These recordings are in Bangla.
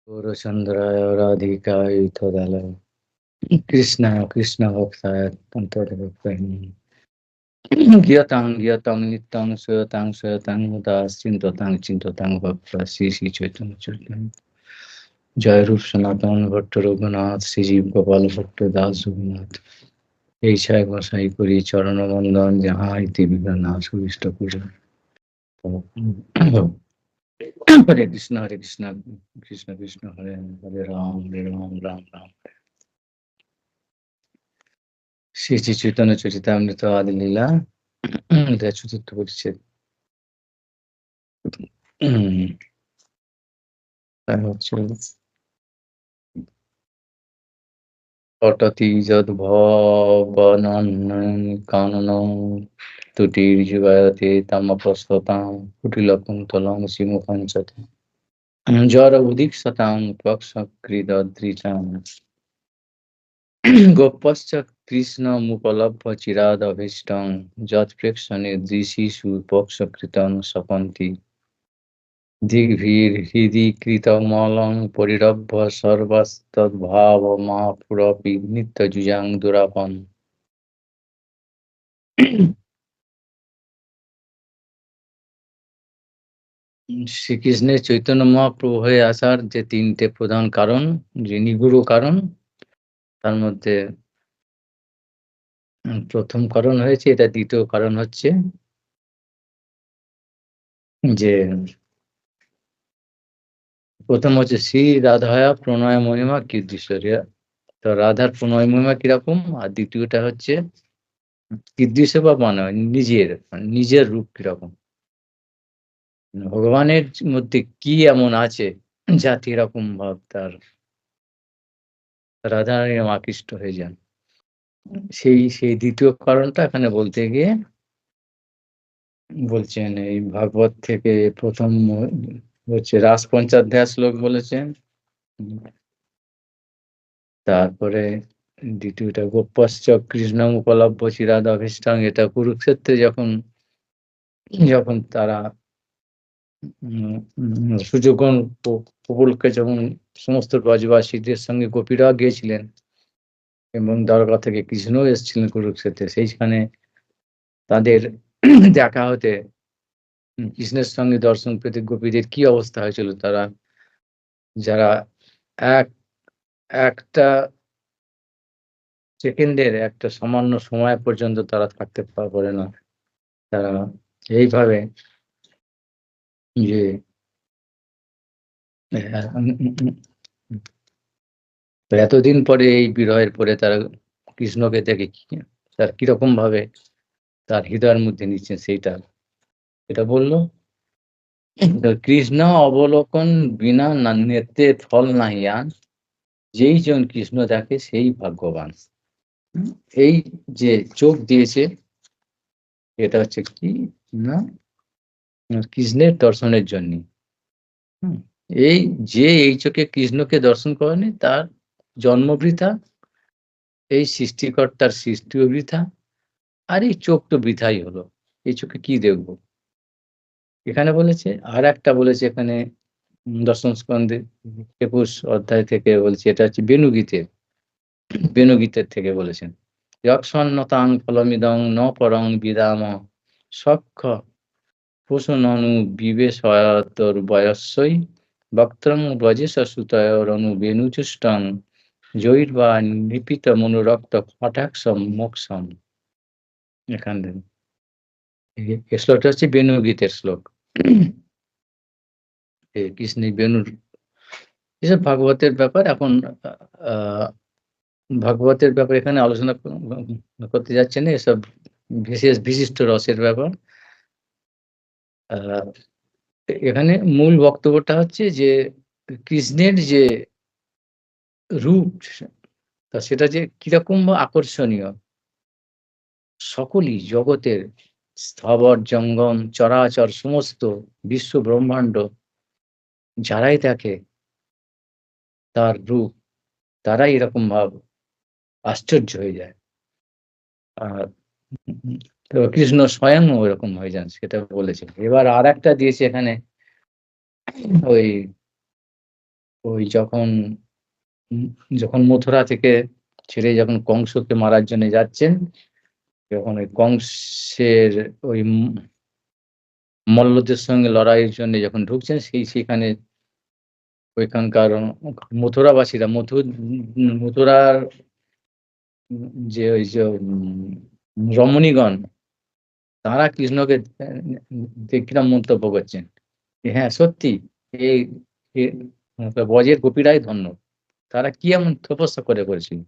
गौरचन्द्राय राधिकाय तदालय कृष्णाय कृष्णभक्ताय तन्तोर्भक्ताय ज्ञातां ज्ञातां नित्यं श्रूयतां श्रूयतां उदासीनतां चिन्ततां भक्त्वा श्री श्री चैतन्य चैतन्य जय रूप सनातन भट्ट रघुनाथ श्रीजीव गोपाल भट्ट दास रघुनाथ এই ছয় গোসাই করি চরণবন্দন যাহা ইতি বিঘ্নাশ সুবিষ্ট পূজা হরে কৃষ্ণ কৃষ্ণ কৃষ্ণ হরে হরে রাম রাম রাম। শ্রী শ্রী চৈতন্য চরিতামৃত আদি লীলা এটা চতুর্থ পরিচ্ছেদ। হচ্ছে অটতি যদ্ভবনন কানন তুটির্যুগায়তে তামপস্ততাং কুটিলকুন্তলং শ্রীমুখাঞ্চতে জড় উদীক্ষতাং ত্বক্সকৃদদৃচাং গোপশ্চ কৃষ্ণমুপলভ্য চিরাদভীষ্টং যৎপ্রেক্ষণে দৃশিষু পক্ষকৃতং সপন্তি দিগ্ভির্হৃদি কৃতমলং পরিরভ্য সর্বস্তদ্ভাবমাপুরপি নিত্যযুজাং দুরাপন। শ্রীকৃষ্ণের চৈতন্য মহাপ্রভু হয়ে আসার যে তিনটে প্রধান কারণ, যে নিগুড় কারণ, তার মধ্যে প্রথম কারণ হয়েছে, এটা দ্বিতীয় কারণ হচ্ছে যে প্রথম হচ্ছে শ্রী রাধায়া প্রণয় মহিমা কীর্তিশ্বরিয়া। তো রাধার প্রণয় মহিমা কিরকম, আর দ্বিতীয়টা হচ্ছে কীর্তিশ বা মানে নিজের রূপ কিরকম, ভগবানের মধ্যে কি এমন আছে যাতে এরকম ভাব তার রাধারানী আকৃষ্ট হয়ে যান। সেই দ্বিতীয় কারণটা এখানে বলতে গিয়ে বলছেন, এই ভাগবত থেকে প্রথম হচ্ছে রাস পঞ্চাধ্যায় শ্লোক বলেছেন, তারপরে দ্বিতীয়টা গোপশ্চ কৃষ্ণ উপলভ্য চিরাদ অভীষ্টাং, এটা কুরুক্ষেত্রে যখন তারা সুযোগন উপলক্ষে যখন সমস্ত ব্রজবাসীদের সঙ্গে গোপীরা গিয়েছিলেন এবং দ্বারকা থেকে কৃষ্ণও এসেছিলেন কুরুক্ষেত্রে, সেইখানে তাদের দেখা হতে কৃষ্ণের সঙ্গে দর্শন পেতে গোপীদের কি অবস্থা হয়েছিল। তারা যারা একটা সেকেন্ডের একটা সামান্য সময় পর্যন্ত তারা থাকতে পারে না, তারা এইভাবে যে এতদিন পরে এই বিরহের পরে তারা কৃষ্ণকে দেখে তার কিরকম ভাবে তার হৃদয়ের মধ্যে নিচ্ছেন, এটা বললো। কৃষ্ণ অবলোকন বিনা নান্যতে ফল নাহিয়ান, যেই জন কৃষ্ণ দেখে সেই ভাগ্যবান। এই যে চোখ দিয়েছে, এটা হচ্ছে কি না কৃষ্ণের দর্শনের জন্য। এই চোখে কৃষ্ণকে দর্শন করেনি, তার জন্ম বৃথা, এই সৃষ্টিকর্তার সৃষ্টিও বৃথা, আর এই চোখ তো বৃথাই হলো। এই চোখে কি দেখবো? এখানে বলেছে, আর একটা বলেছে এখানে দশম স্কন্ধে 21 অধ্যায় থেকে বলছে, এটা হচ্ছে বেণুগীতের থেকে বলেছেন, যৎসন্নতাং ফলমিদং ন পরং বিদাম সখ্য পোষণনু বিবেশয়তর বয়স্যই বক্ত্রং ব্রজেশ সুতয়রনু বেণুচুষ্টং জৈর্বা নিপীত মনুরক্ত কটাক্ষম মোক্ষম। এখানে এই শ্লোকটা হচ্ছে বেণুগীতের শ্লোক। কৃষ্ণের বেণুর এসব ভাগবতের ব্যাপার। এখন ভাগবতের ব্যাপার এখানে আলোচনা করতে যাচ্ছে না, এসব বিশিষ্ট রসের ব্যাপার। এখানে মূল বক্তব্যটা হচ্ছে যে কৃষ্ণের যে রূপ, তা সেটা যে কিরকম আকর্ষণীয়, সকলই জগতের স্থাবর জঙ্গম চরাচর সমস্ত বিশ্ব ব্রহ্মাণ্ড যারাই দেখে তার রূপ, তারাই এরকম ভাব আশ্চর্য হয়ে যায়। আর কৃষ্ণ স্বয়ং ওরকম হয়ে যান, সেটা বলেছে। এবার আর একটা দিয়েছে এখানে, ওই ওই যখন মথুরা থেকে ছেড়ে যখন কংসকে মারার জন্য যাচ্ছেন, যখন ওই কংসের ওই মল্লদের সঙ্গে লড়াইয়ের জন্য যখন ঢুকছেন সেখানে ওইখানকার মথুরাবাসীরা মথুরার যে ওই যে রমণীগণ তারা কৃষ্ণকে কিরম মন্তব্য করছেন। হ্যাঁ, সত্যি এই এ ব্রজের গোপীরাই ধন্য। তারা কি এমন তপস্যা করেছিল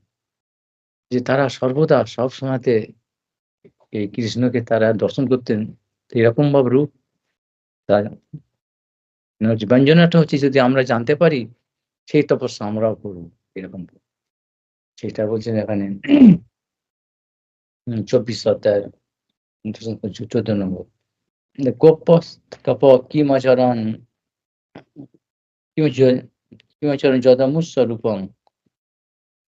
যে তারা সর্বদা সবসময়তে এই কৃষ্ণকে তারা দর্শন করতেন। এরকমভাবে রূপ তার ব্যঞ্জনাটা হচ্ছে যদি আমরা জানতে পারি সেই তপস্যা আমরাও করব এরকম। সেটা বলছেন এখানে ২৪ অধ্যায়ের ১৪ নম্বর। গোপস তপ কিমাচরণ কিমাচরণ যদমুস্বরূপং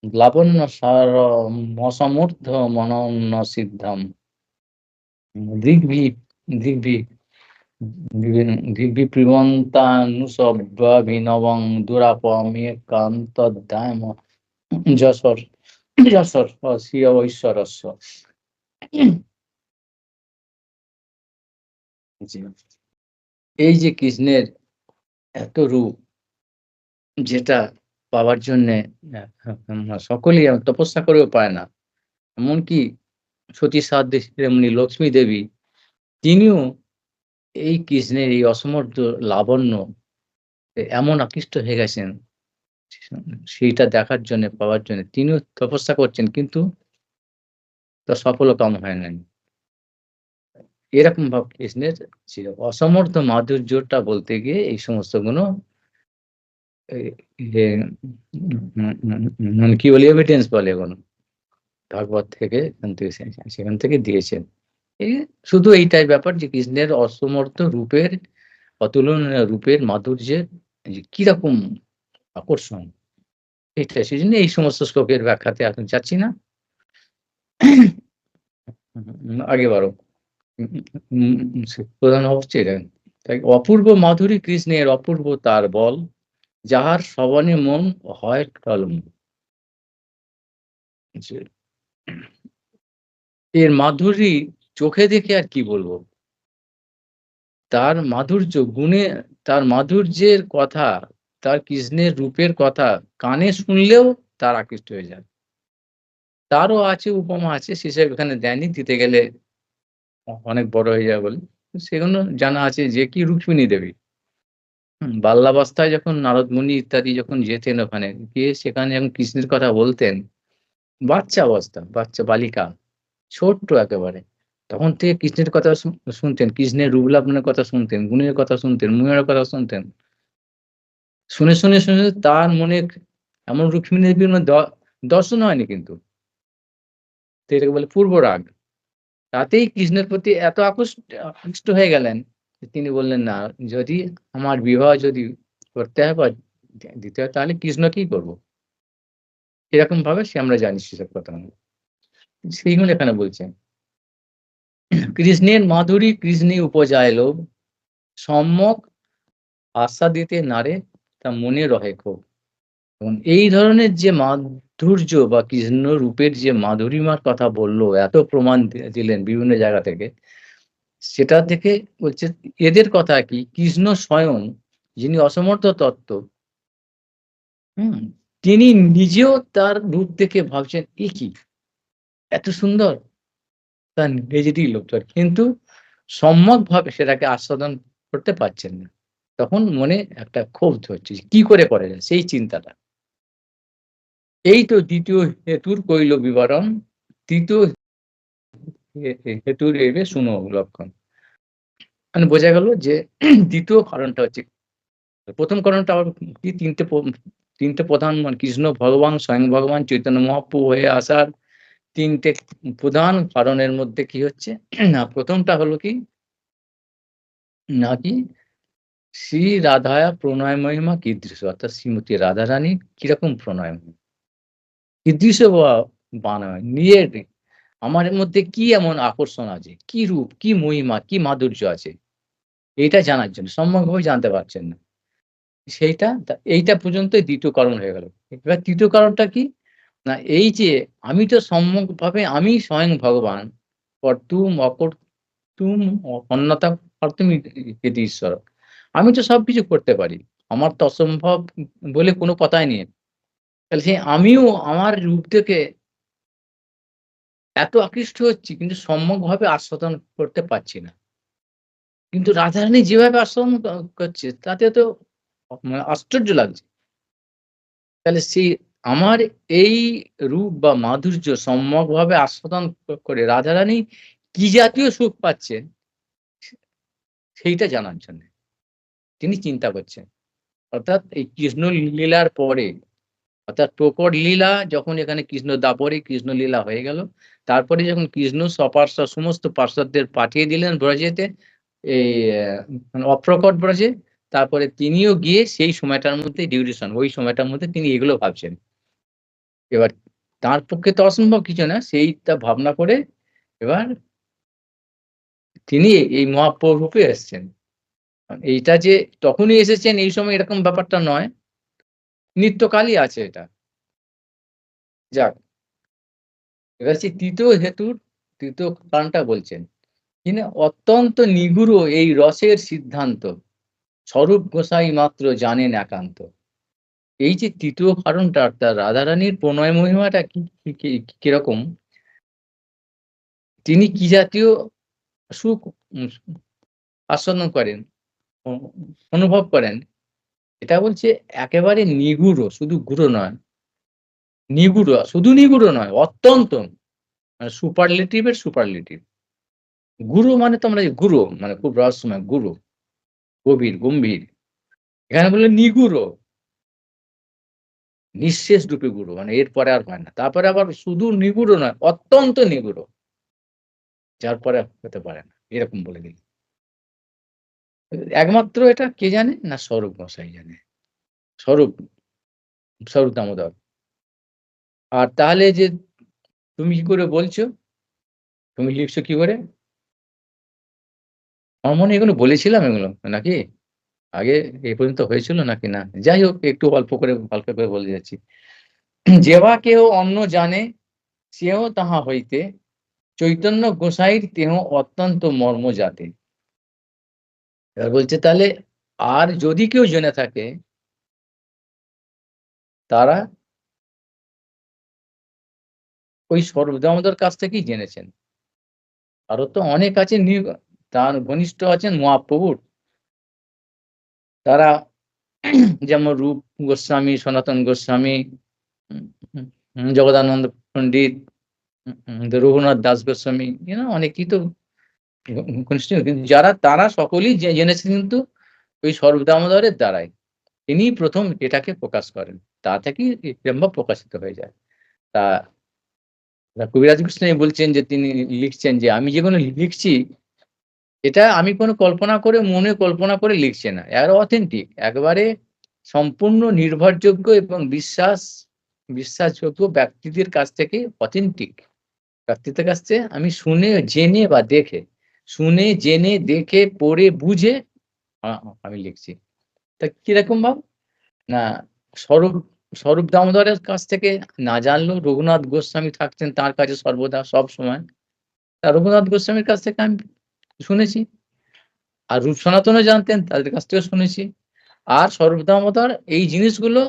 লাবণ্য সারমসমূর্ধ মনন্য সিদ্ধম দিগ্ভি দিগ্ভি দিগ্বিপ্রিবন্তানুসব্যাভিনবং দুরাপমেকান্তধ্যায়ম যশোর যশোর স্বীয় ঐশ্বরস্য। এই যে কৃষ্ণের এত রূপ যেটা পাওয়ার জন্যে সকলেই তপস্যা করেও পায় না। এমনকি সতী সাধ্বী তেমনি লক্ষ্মী দেবী তিনিও এই কৃষ্ণের এই অসমর্থ লাবণ্য এমন আকৃষ্ট হয়ে গেছেন সেইটা দেখার জন্য পাওয়ার জন্য তিনিও তপস্যা করছেন, কিন্তু তার সফলকাম হয় নাই। এরকম ভাব কৃষ্ণের ছিল। অসমর্থ মাধুর্যটা বলতে গিয়ে এই সমস্ত গুণ কি বলি এভিডেন্স বলে এগুলো ভাগবত থেকে সেখান থেকে দিয়েছেন। এই শুধু এইটাই ব্যাপার যে কৃষ্ণের অসমর্থ রূপের অতুলনীয় রূপের মাধুর্যের কিরকম আকর্ষণ, এটা সেজন্য এই সমস্ত শ্লোকের ব্যাখ্যাতে এখন যাচ্ছি না। আগে বারো প্রধান হচ্ছে এটা। তাই অপূর্ব মাধুরী কৃষ্ণের অপূর্ব তার বল, যাহার শ্রবণে মন হয় টলম। এর মাধুরী চোখে দেখে আর কি বলবো, তার মাধুর্য গুণে, তার মাধুর্যের কথা, তার কৃষ্ণের রূপের কথা কানে শুনলেও তার আকৃষ্ট হয়ে যায়। তারও আছে উপমা আছে, সেসব এখানে দেয়নি, দিতে গেলে অনেক বড় হয়ে যাবে বলে। সেগুলো জানা আছে যে কি রুক্মিণী দেবী বাল্যাবস্থায় যখন নারদ মুনি ইত্যাদি যখন যেতেন ওখানে গিয়ে সেখানে যখন কৃষ্ণের কথা বলতেন, বাচ্চা অবস্থা, বাচ্চা বালিকা, ছোট্ট একেবারে, তখন থেকে কৃষ্ণের কথা শুনতেন, কৃষ্ণের রূপ লাবণ্যের কথা শুনতেন, গুণের কথা শুনতেন, মহিমার কথা শুনতেন। শুনে শুনে শুনে তার মনে এমন রুক্মিণী দেবীর দর্শন হয়নি, কিন্তু এটাকে বলে পূর্ব রাগ। তাতেই কৃষ্ণের প্রতি এত আকৃষ্ট হয়ে গেলেন যে তিনি বললেন, না, যদি আমার বিবাহ যদি করতে হয় বা দিতে হয় তাহলে কৃষ্ণকেই করবো। এরকম ভাবে সে আমরা জানি সেসব কথা, সেইগুলো এখানে বলছেন। কৃষ্ণের মাধুরী কৃষ্ণে উপজায় লোভ, সম্যক আস্বাদিতে নারে তা মনে রহে ক্ষোভ। এবং এই ধরনের যে মাধুর্য বা কৃষ্ণ রূপের যে মাধুরিমার কথা বললো, এত প্রমাণ দিলেন বিভিন্ন জায়গা থেকে, সেটা থেকে বলছে এদের কথা কি কৃষ্ণ স্বয়ং যিনি অসমর্থ তত্ত্ব, তিনি নিজেও তার রূপ দেখে ভাবছেন এ কি এত সুন্দর, তার নিজেরই লোক, কিন্তু সম্যক ভাবে সেটাকে আস্বাদন করতে পারছেন না। তখন মনে একটা ক্ষোভ হচ্ছে, কি করে করা যায় সেই চিন্তাটা। এই তো দ্বিতীয় হেতুর কইল বিবরণ, তৃতীয় হেতুর এবে শুনো লক্ষণ। মানে বোঝা গেল যে দ্বিতীয় কারণটা হচ্ছে, প্রথম কারণটা আবার কি, তিনটে প্রধান, মানে কৃষ্ণ ভগবান স্বয়ং ভগবান চৈতন্য মহাপ্রভু হয়ে আসার তিনটে প্রধান কারণের মধ্যে কি হচ্ছে না, প্রথমটা হলো কি নাকি শ্রী রাধায়া প্রণয় মহিমা কীদৃশ, অর্থাৎ শ্রীমতী রাধারানী কিরকম প্রণয় কীদৃশ বানায় নিয়ে আমার মধ্যে কি এমন আকর্ষণ আছে, কি রূপ, কি মহিমা, কি মাধুর্য আছে, এটা জানার জন্য সম্যকভাবে জানতে পারছেন না। সেইটা এইটা পর্যন্তই ২য় কারণ হয়ে গেল। এবার ৩য় কারণটা কি? না এই যে আমি তো সম্যকভাবে আমি স্বয়ং ভগবান। কর্তুম অকর্তুম অন্যথা কর্তুম ইতি ঈশ্বর। আমি তো সবকিছু করতে পারি। আমার তো অসম্ভব বলে কোনো কথাই নেই। তাহলে সেই আমিও আমার রূপ থেকে এত আকৃষ্ট হচ্ছি কিন্তু সম্যকভাবে আস্বাদন করতে পারছি না। কিন্তু রাধারানী যেভাবে আস্বাদন করছে তাতে তো মানে আশ্চর্য লাগছে। তাহলে সেই আমার এই রূপ বা মাধুর্য সম্যকভাবে আস্বাদন করে রাধারানী কি জাতীয় সুখ পাচ্ছেন সেইটা জানার জন্যে তিনি চিন্তা করছেন। অর্থাৎ এই কৃষ্ণ লীলার পরে অর্থাৎ প্রকট লীলা যখন এখানে কৃষ্ণ দাপরে কৃষ্ণ লীলা হয়ে গেল। তারপরে যখন কৃষ্ণ সপার্ষদ সমস্ত পার্ষদদের পাঠিয়ে দিলেন ব্রজেতে এই মানে অপ্রকট ব্রজে। তারপরে তিনিও গিয়ে সেই সময়টার মধ্যে ডিউরেশন ওই সময়টার মধ্যে তিনি এগুলো ভাবছেন। এবার তার পক্ষে তো অসম্ভব কিছু না। সেইটা ভাবনা করে এবার তিনি এই মহাপ্রভু রূপে এসছেন। এইটা যে তখনই এসেছেন এই সময় এরকম ব্যাপারটা নয়। নিত্যকালই আছে এটা। যাক, এবার হচ্ছে ৩য় হেতুর ৩য় কারণটা বলছেন। তিনি অত্যন্ত নিগূঢ় এই রসের সিদ্ধান্ত, স্বরূপ গোসাই মাত্র জানেন একান্ত। এই যে ৩য় কারণটা অর্থাৎ রাধারানীর প্রণয় মহিমাটা কিরকম? তিনি কি জাতীয় সুখ উম আস্বাদন করেন, অ অনুভব করেন, এটা বলছে একেবারে নিগূঢ়, শুধু গূঢ় নয়, নিগূঢ়, শুধু নিগূঢ় নয়, অত্যন্ত মানে সুপারলেটিভ এর সুপারলেটিভ। গূঢ় মানে তো আমরা গূঢ় মানে খুব রহস্যময়, গূঢ়, গভীর, গম্ভীর। এখানে বললেন নিগূঢ়, নিঃশেষ রূপে গূঢ় মানে এরপরে আর হয় না। তারপরে আবার শুধু নিগূঢ় নয়, অত্যন্ত নিগূঢ়। যার পরে আর হতে পারে না। এরকম বলে দিলেন। একমাত্র এটা কে জানে? না স্বরূপ গোসাই জানে। স্বরূপ, স্বরূপ দামোদর। আর তাহলে যে তুমি কি করে বলছো? তুমি লিখছো কি করে? আমার মনে হয় এগুলো বলেছিলাম এগুলো নাকি? আগে এই পর্যন্ত হয়েছিল নাকি না? যাই হোক একটু অল্প করে হালকা করে বলে যাচ্ছি। যেবা কেহ অন্য জানে সেও তাহা হইতে চৈতন্য গোসাইর তেহ অত্যন্ত মর্ম জাতে। এবার বলছে তাহলে আর যদি কেউ জেনে থাকে তারা ওই স্বরূপ দামোদর কাছ থেকেই জেনেছেন। আরো তো অনেক আছেন তার ঘনিষ্ঠ আছেন মহাপ্রভুর। তারা যেমন রূপ গোস্বামী, সনাতন গোস্বামী, উম জগদানন্দ পন্ডিত, রঘুনাথ দাস গোস্বামী, অনেকেই তো ঘনিষ্ঠ কিন্তু যারা তারা সকলেই জেনেছেন কিন্তু ওই স্বরূপ দামোদরের দ্বারাই। তিনিই ১ম এটাকে প্রকাশ করেন। তা থেকেই এরম্ভ প্রকাশিত হয়ে যায়। তা কবিরাজ গোস্বামী বলছেন যে তিনি লিখছেন যে, "আমি যেগুলো লিখছি এটা আমি কোনো কল্পনা করে মনে কল্পনা করে লিখছি না। এরা অথেন্টিক। একেবারে সম্পূর্ণ নির্ভরযোগ্য এবং বিশ্বাসযোগ্য ব্যক্তিদের কাছ থেকে অথেন্টিক ব্যক্তিদের কাছ থেকে আমি শুনে, জেনে বা দেখে, শুনে, জেনে, দেখে, পড়ে, বুঝে আ আমি লিখছি।" তা কিরকম ভাব? না স্বরূপ স্বরূপ দামোদরের কাছ থেকে না জানলেও রঘুনাথ গোস্বামী থাকতেন তার কাছে সর্বদা সবসময়। তা রঘুনাথ গোস্বামীর কাছ থেকে আমি শুনেছি। আর রূপ সনাতনও জানতেন, তাদের কাছ থেকেও শুনেছি। আর স্বরূপ দামোদর এই জিনিসগুলো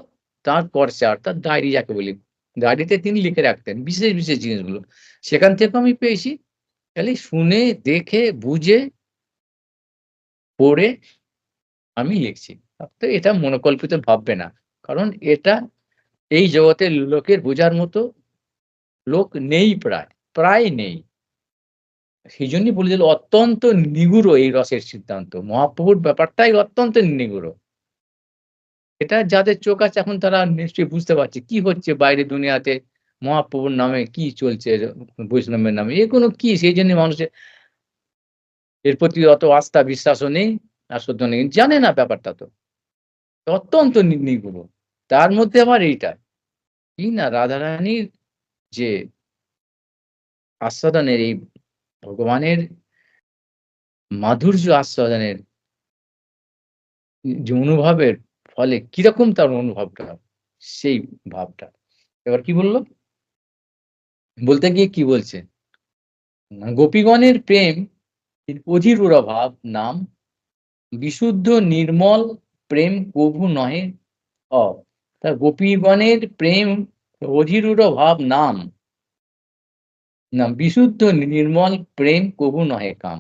তার পর্চা অর্থাৎ ডায়েরি যাকে বলি। ডায়েরিতে তিনি লিখে রাখতেন বিশেষ, বিশেষ জিনিসগুলো। সেখান থেকেও আমি পেয়েছি। খালি শুনে, দেখে, বুঝে, পড়ে আমি লিখছি। তো এটা মনোকল্পিত ভাববে না। কারণ এটা এই জগতের লোকের বোঝার মতো লোক নেই প্রায়, প্রায় নেই। সেজন্যই বলে দিল অত্যন্ত নিগূঢ় এই রসের সিদ্ধান্ত। মহাপ্রভুর ব্যাপারটাই অত্যন্ত নিগূঢ়। এটা যাদের চোখ আছে এখন তারা নিশ্চয়ই বুঝতে পারছে কি হচ্ছে বাইরের দুনিয়াতে মহাপ্রভুর নামে কি চলছে বৈষ্ণবের নামে। এগুলো কি সেইজন্য মানুষের এর প্রতি অত আস্থা বিশ্বাসও নেই আর শ্রদ্ধা নেই। জানে না ব্যাপারটা তো। অত্যন্ত নিগূঢ়। তার মধ্যে আবার এইটা, কি না রাধারানীর যে আস্বাদনের এই ভগবানের মাধুর্য আস্বাদনের যে অনুভবের ফলে কিরকম তার অনুভবটা, সেই ভাবটা। এবার কি বলল? বলতে গিয়ে কি বলছে? গোপীগণের প্রেম অধীরুরা ভাব নাম, বিশুদ্ধ নির্মল প্রেম কভু নহে অব। তা গোপীগণের প্রেম অধীরুরা ভাব নাম, না বিশুদ্ধ নির্মল প্রেম কভু নহে কাম।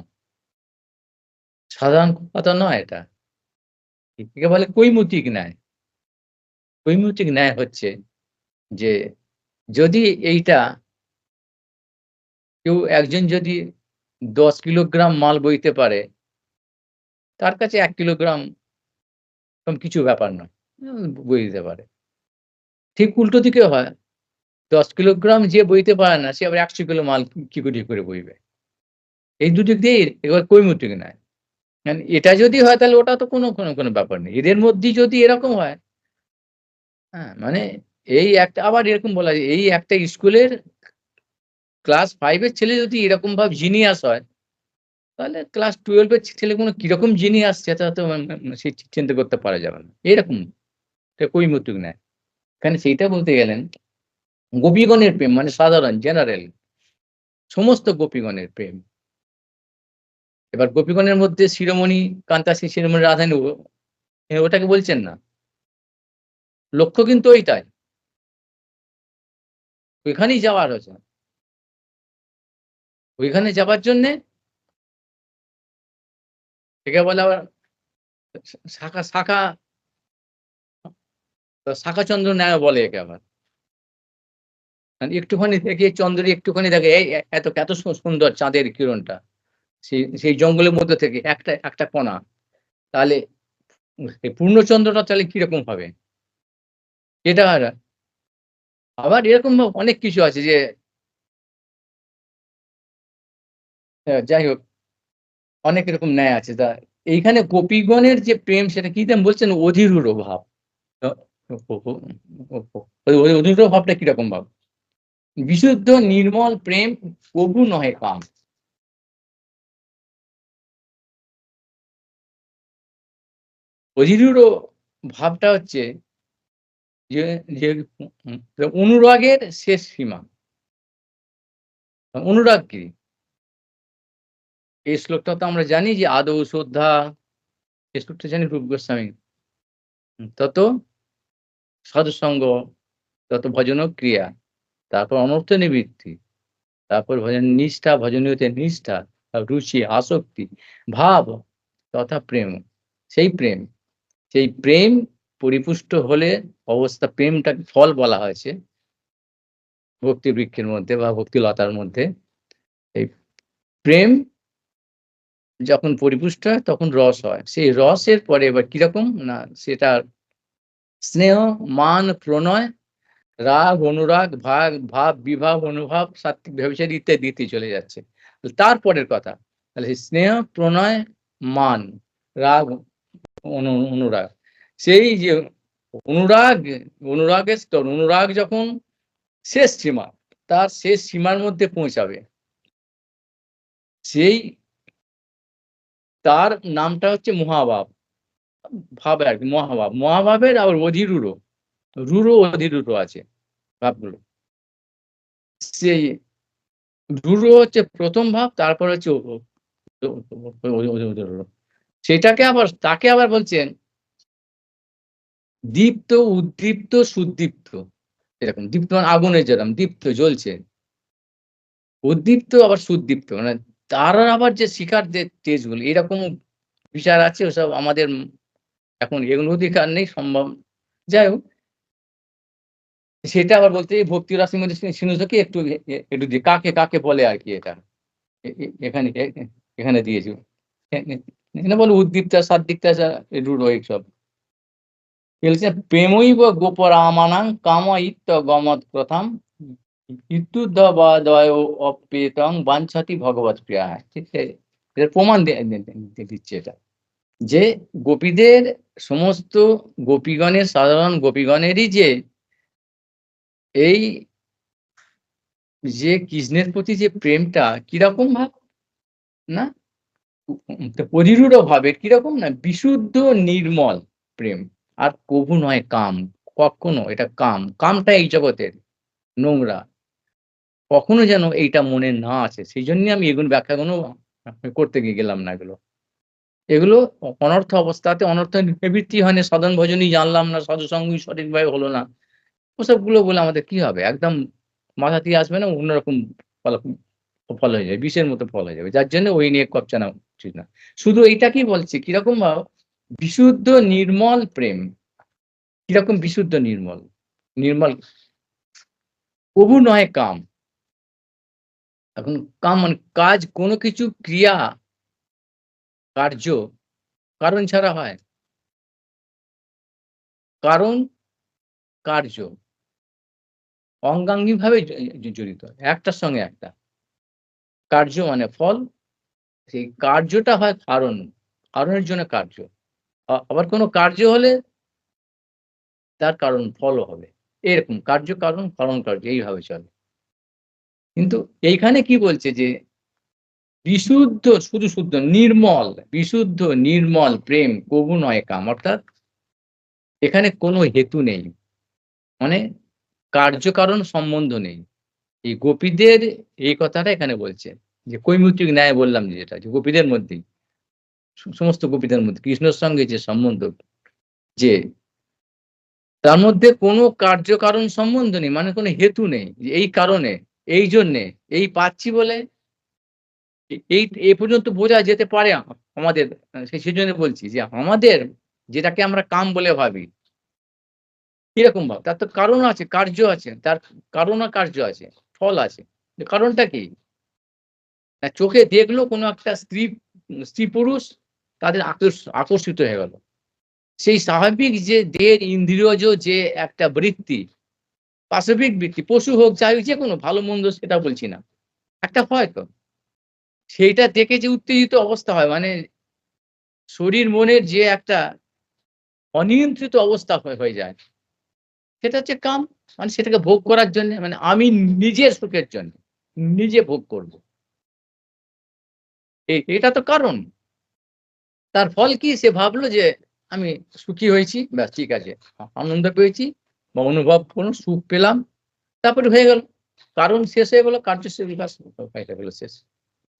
সাধারণ কথা নয় এটা। একে বলে কৈমুতিক ন্যায়। কৈমুতিক ন্যায় হচ্ছে যে যদি এইটা একজন যদি ১০ কিলোগ্রাম মাল বইতে পারে, তার কাছে ১ কিলোগ্রাম কিছু ব্যাপার নয়। বয়ে দিতে পারে। ঠিক উল্টো দিকেও হয়। ১০ কিলোগ্রাম যে বইতে পারে না, সে আবার ১০০ কিলো মাল কি করে বইবে? এই দুদিক দিয়েই এবার কৈমুতিক ন্যায়। এটা যদি হয় তাহলে ওটা তো কোনো ব্যাপার নেই। এদের মধ্যেই যদি এরকম হয়, হ্যাঁ? মানে এই একটা আবার এরকম বলা যায়, এই একটা স্কুলের ক্লাস ৫ এর ছেলে যদি এরকমভাবে জিনিয়াস হয়, তাহলে ক্লাস 12 এর ছেলেগুলো কিরকম জিনিয়াস সেটা তো সে চিন্তা করতে পারা যাবে না। এরকম এটা কৈমুতিক ন্যায়। এখানে সেইটা বলতে গেলেন, গোপীগণের প্রেম মানে সাধারণ জেনারেল সমস্ত গোপীগণের প্রেম। এবার গোপীগণের মধ্যে শিরোমণি কান্তাসী, শিরোমণি রাধারানী ওটাকে বলছেন না। লক্ষ্য কিন্তু ঐটাই। ওইখানেই যাওয়ার হচ্ছে। ওইখানে যাবার জন্যে একে বলে আবার শাখা শাখা শাখাচন্দ্র ন্যায় বলে একে আবার। মানে একটুখানি থেকে চন্দ্রের একটুখানি দেখে এই এত সুন্দর চাঁদের কিরণটা। সেই জঙ্গলের মধ্যে থেকে একটা কণা। তাহলে এই পূর্ণচন্দ্রটা তাহলে কিরকম হবে? এটা আবার এরকম অনেক কিছু আছে যে যাই হোক অনেক এরকম ন্যায় আছে। তা এইখানে গোপীগণের যে প্রেম সেটা কি দেন বলছেন অধীরূঢ় ভাব। অ অধীরূঢ় ভাবটা কিরকম ভাব? বিশুদ্ধ নির্মল প্রেম কভু নহে কাম। অধীরূঢ় ভাবটা হচ্ছে যে যে অনুরাগের শেষ সীমা। অনুরাগ কি? এই শ্লোকটা তো আমরা জানি যে আদৌ শ্রদ্ধা, এই শ্লোকটা জানি রূপ গোস্বামী। তত সাধুসঙ্গ, তত ভজন ক্রিয়া, তারপর অনর্থ নিবৃত্তি, তারপর ভজন নিষ্ঠা, ভজনীয়তে নিষ্ঠা, রুচি, আসক্তি, ভাব তথা প্রেম। সেই প্রেম, সেই প্রেম পরিপুষ্ট হলে অবস্থা প্রেমটাকে ফল বলা হয়েছে ভক্তি বৃক্ষের মধ্যে বা ভক্তিলতার মধ্যে। এই প্রেম যখন পরিপুষ্ট হয় তখন রস হয়। সেই রসের পরে এবার কিরকম? না সেটা স্নেহ, মান, প্রণয়, রাগ, অনুরাগ, ভাব, বিভাব, অনুভাব, সাত্ত্বিক ব্যভিচার ইত্যাদি চলে যাচ্ছে। তারপরের কথা। তাহলে সেই স্নেহ, প্রণয়, মান, রাগ, অনুরাগ। সেই যে অনুরাগ, অনুরাগের স্তর, অনুরাগ যখন শেষ সীমা, তার শেষ সীমার মধ্যে পৌঁছাবে, সেই তার নামটা হচ্ছে মহাভাব। ভাব আরকি মহাভাব। মহাভাবের আবার অধিরূঢ়, রূঢ় অধিরূঢ় আছে ভাবগুলো। সেই রূঢ় হচ্ছে ১ম ভাব, তারপর হচ্ছে অধিরূঢ়। সেটাকে আবার তাকে আবার বলছেন দীপ্ত, উদ্দীপ্ত, সুদীপ্ত। এরকম দীপ্ত মানে আগুনের যেরকম দীপ্ত জ্বলছে। উদ্দীপ্ত আবার সুদীপ্ত। মানে তার আবার যে শিখার যে তেজগুলো এরকম বিচার আছে, ওসব আমাদের এখন এগুলোর অধিকার নেই সম্ভব। যাই হোক, সেটা আবার বলতে এই ভক্তি রাসের মধ্যে সিন্ধুকে একটু দিয়ে কাকে বলে আরকি এটা। এখানে এখানে দিয়েছি। এখানে বলে উদ্দীপ্তা, সাদ্দিকতা, রূঢ় এইসব। বলছে প্রেমৈব গোপরামানাং কাময়িত্ব গমৎপ্রথাম ইত্যুদ্ধবাদয় অপ্যেতং বাঞ্ছাতি ভগবৎপ্রিয়া। ঠিক আছে? এটার প্রমাণ দিচ্ছে এটা। যে গোপীদের সমস্ত গোপীগণের সাধারণ গোপীগণেরই যে এই যে কৃষ্ণের প্রতি যে প্রেমটা কিরকম ভাব? না অধিরূঢ় ভাবের কিরকম? না বিশুদ্ধ নির্মল প্রেম। আর কভু নয় কাম। কখনো এটা কামটা এই জগতের নোংরা। কখনো যেন এইটা মনে না আসে। সেইজন্যই আমি এগুলো ব্যাখ্যাগুলো করতে গেলাম না এগুলো। এগুলো অনর্থ অবস্থাতে অনর্থ নিবৃত্তি হয় না, সাধন ভজনই জানলাম না, সাধুসঙ্গই সঠিকভাবে হলো না। ওসবগুলো বলে আমাদের কি হবে? একদম মাথা দিয়ে আসবে না, অন্যরকম ফল ফল হয়ে যাবে। বিষের মতো ফল হয়ে যাবে। যার জন্য ওই নিয়ে কপচানো উচিত না। শুধু এইটাকেই বলছি কিরকম বিশুদ্ধ নির্মল প্রেম। কিরকম বিশুদ্ধ নির্মল? নির্মল কভু নহে কাম। এখন কাম মানে কাজ কোনো কিছু ক্রিয়া, কার্য কারণ ছাড়া হয়। কারণ, কার্য অঙ্গাঙ্গিভাবে জড়িত। একটার সঙ্গে একটা। কার্য মানে ফল, সেই কার্যটা হয় কারণ। কারণের জন্য কার্য। আবার কোনো কার্য হলে তার কারণ ফলও হবে। এরকম কার্য কারণ, কারণ কার্য এইভাবে চলে। কিন্তু এইখানে কি বলছে যে বিশুদ্ধ, শুধু শুদ্ধ, নির্মল, বিশুদ্ধ নির্মল প্রেম কভু নয় কাম। অর্থাৎ এখানে কোনো হেতু নেই। মানে কার্য-কারণ সম্বন্ধ নেই। এই গোপীদের এই কথাটা এখানে বলছে। যে কৈমুত্রিক ন্যায় বললাম যেটা, যে গোপীদের মধ্যেই, সমস্ত গোপীদের মধ্যে কৃষ্ণের সঙ্গে যে সম্বন্ধ, যে তার মধ্যে কোনো কার্য-কারণ সম্বন্ধ নেই। মানে কোনো হেতু নেই। যে এই কারণে, এই জন্যে, এই পাচ্ছি বলে এ পর্যন্ত বোঝা যেতে পারে আমাদের। সেজন্য বলছি যে আমাদের যেটাকে আমরা কাম বলে ভাবি, কিরকম ভাব? তার তো কারণ আছে, কার্য আছে। তার কারণ আর কার্য আছে, ফল আছে। কারণটা কি? না চোখে দেখলো কোনো একটা স্ত্রী-পুরুষ, তাদের আকর্ষিত হয়ে গেল। সেই স্বাভাবিক যে দেহের ইন্দ্রিয়জ যে একটা বৃত্তি, পাশবিক বৃত্তি, পশু হোক, যাই হোক, যেকোনো ভালো-মন্দ সেটা বলছি না। একটা হয় তো। সেইটা দেখে যে উত্তেজিত অবস্থা হয়, মানে শরীর মনের যে একটা অনিয়ন্ত্রিত অবস্থা হয়ে যায়, সেটা হচ্ছে কাম। মানে সেটাকে ভোগ করার জন্যে, মানে আমি নিজের সুখের জন্য নিজে ভোগ করব। এটা তো কারণ। তার ফল কি? সে ভাবলো যে আমি সুখী হয়েছি, ব্যাস ঠিক আছে। আনন্দ পেয়েছি বা অনুভব করলাম, সুখ পেলাম। তারপরে হয়ে গেল। কারণ শেষ হয়ে গেল, কার্য সে বিকাশ হয়ে গেল শেষ।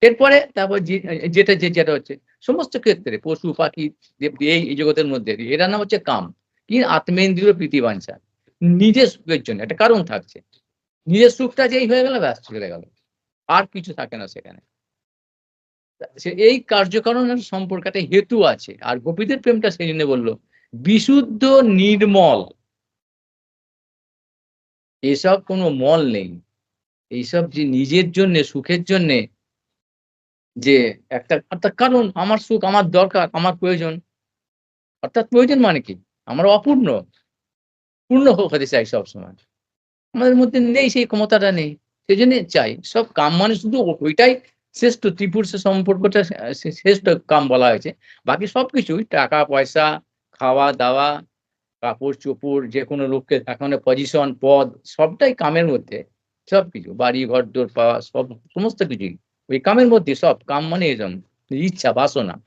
এরপরে তারপর যেটা হচ্ছে সমস্ত ক্ষেত্রে পশু, পাখি, দেব এই জগতের মধ্যে এটার নাম হচ্ছে কাম। কি? আত্মেন্দ্রিয় প্রীতিবাঞ্ছা। নিজের সুখের জন্য একটা কারণ থাকছে। নিজের সুখটা যেই হয়ে গেল, ব্যাস চলে গেল। আর কিছু থাকে না সেখানে। এই কার্যকারণের সম্পর্কে একটা হেতু আছে। আর গোপীদের প্রেমটা সেইজন্য বলল, বিশুদ্ধ নির্মল। এসব কোনো মল নেই। এইসব যে নিজের জন্যে, সুখের জন্যে, যে একটা অর্থাৎ কারণ, আমার সুখ, আমার দরকার, আমার প্রয়োজন। অর্থাৎ প্রয়োজন মানে কি? আমরা অপূর্ণ। পূর্ণ হতে চাই সবসময়। আমাদের মধ্যে নেই, সেই ক্ষমতাটা নেই। সেজন্যে চাই। সব কাম মানে শুধু ওইটাই শ্রেষ্ঠ, ত্রিপুরুষের সম্পর্কটা শ্রেষ্ঠ কাম বলা হয়েছে। বাকি সবকিছুই টাকা-পয়সা, খাওয়া-দাওয়া, কাপড়-চোপড়, যেকোনো লোককে দেখানো পজিশন, পদ, সবটাই কামের মধ্যে। সবকিছু বাড়ি, ঘরদোর পাওয়া, সমস্ত কিছুই ওই কামের মধ্যে সব। কাম মানে এরম ইচ্ছা, বাসনা।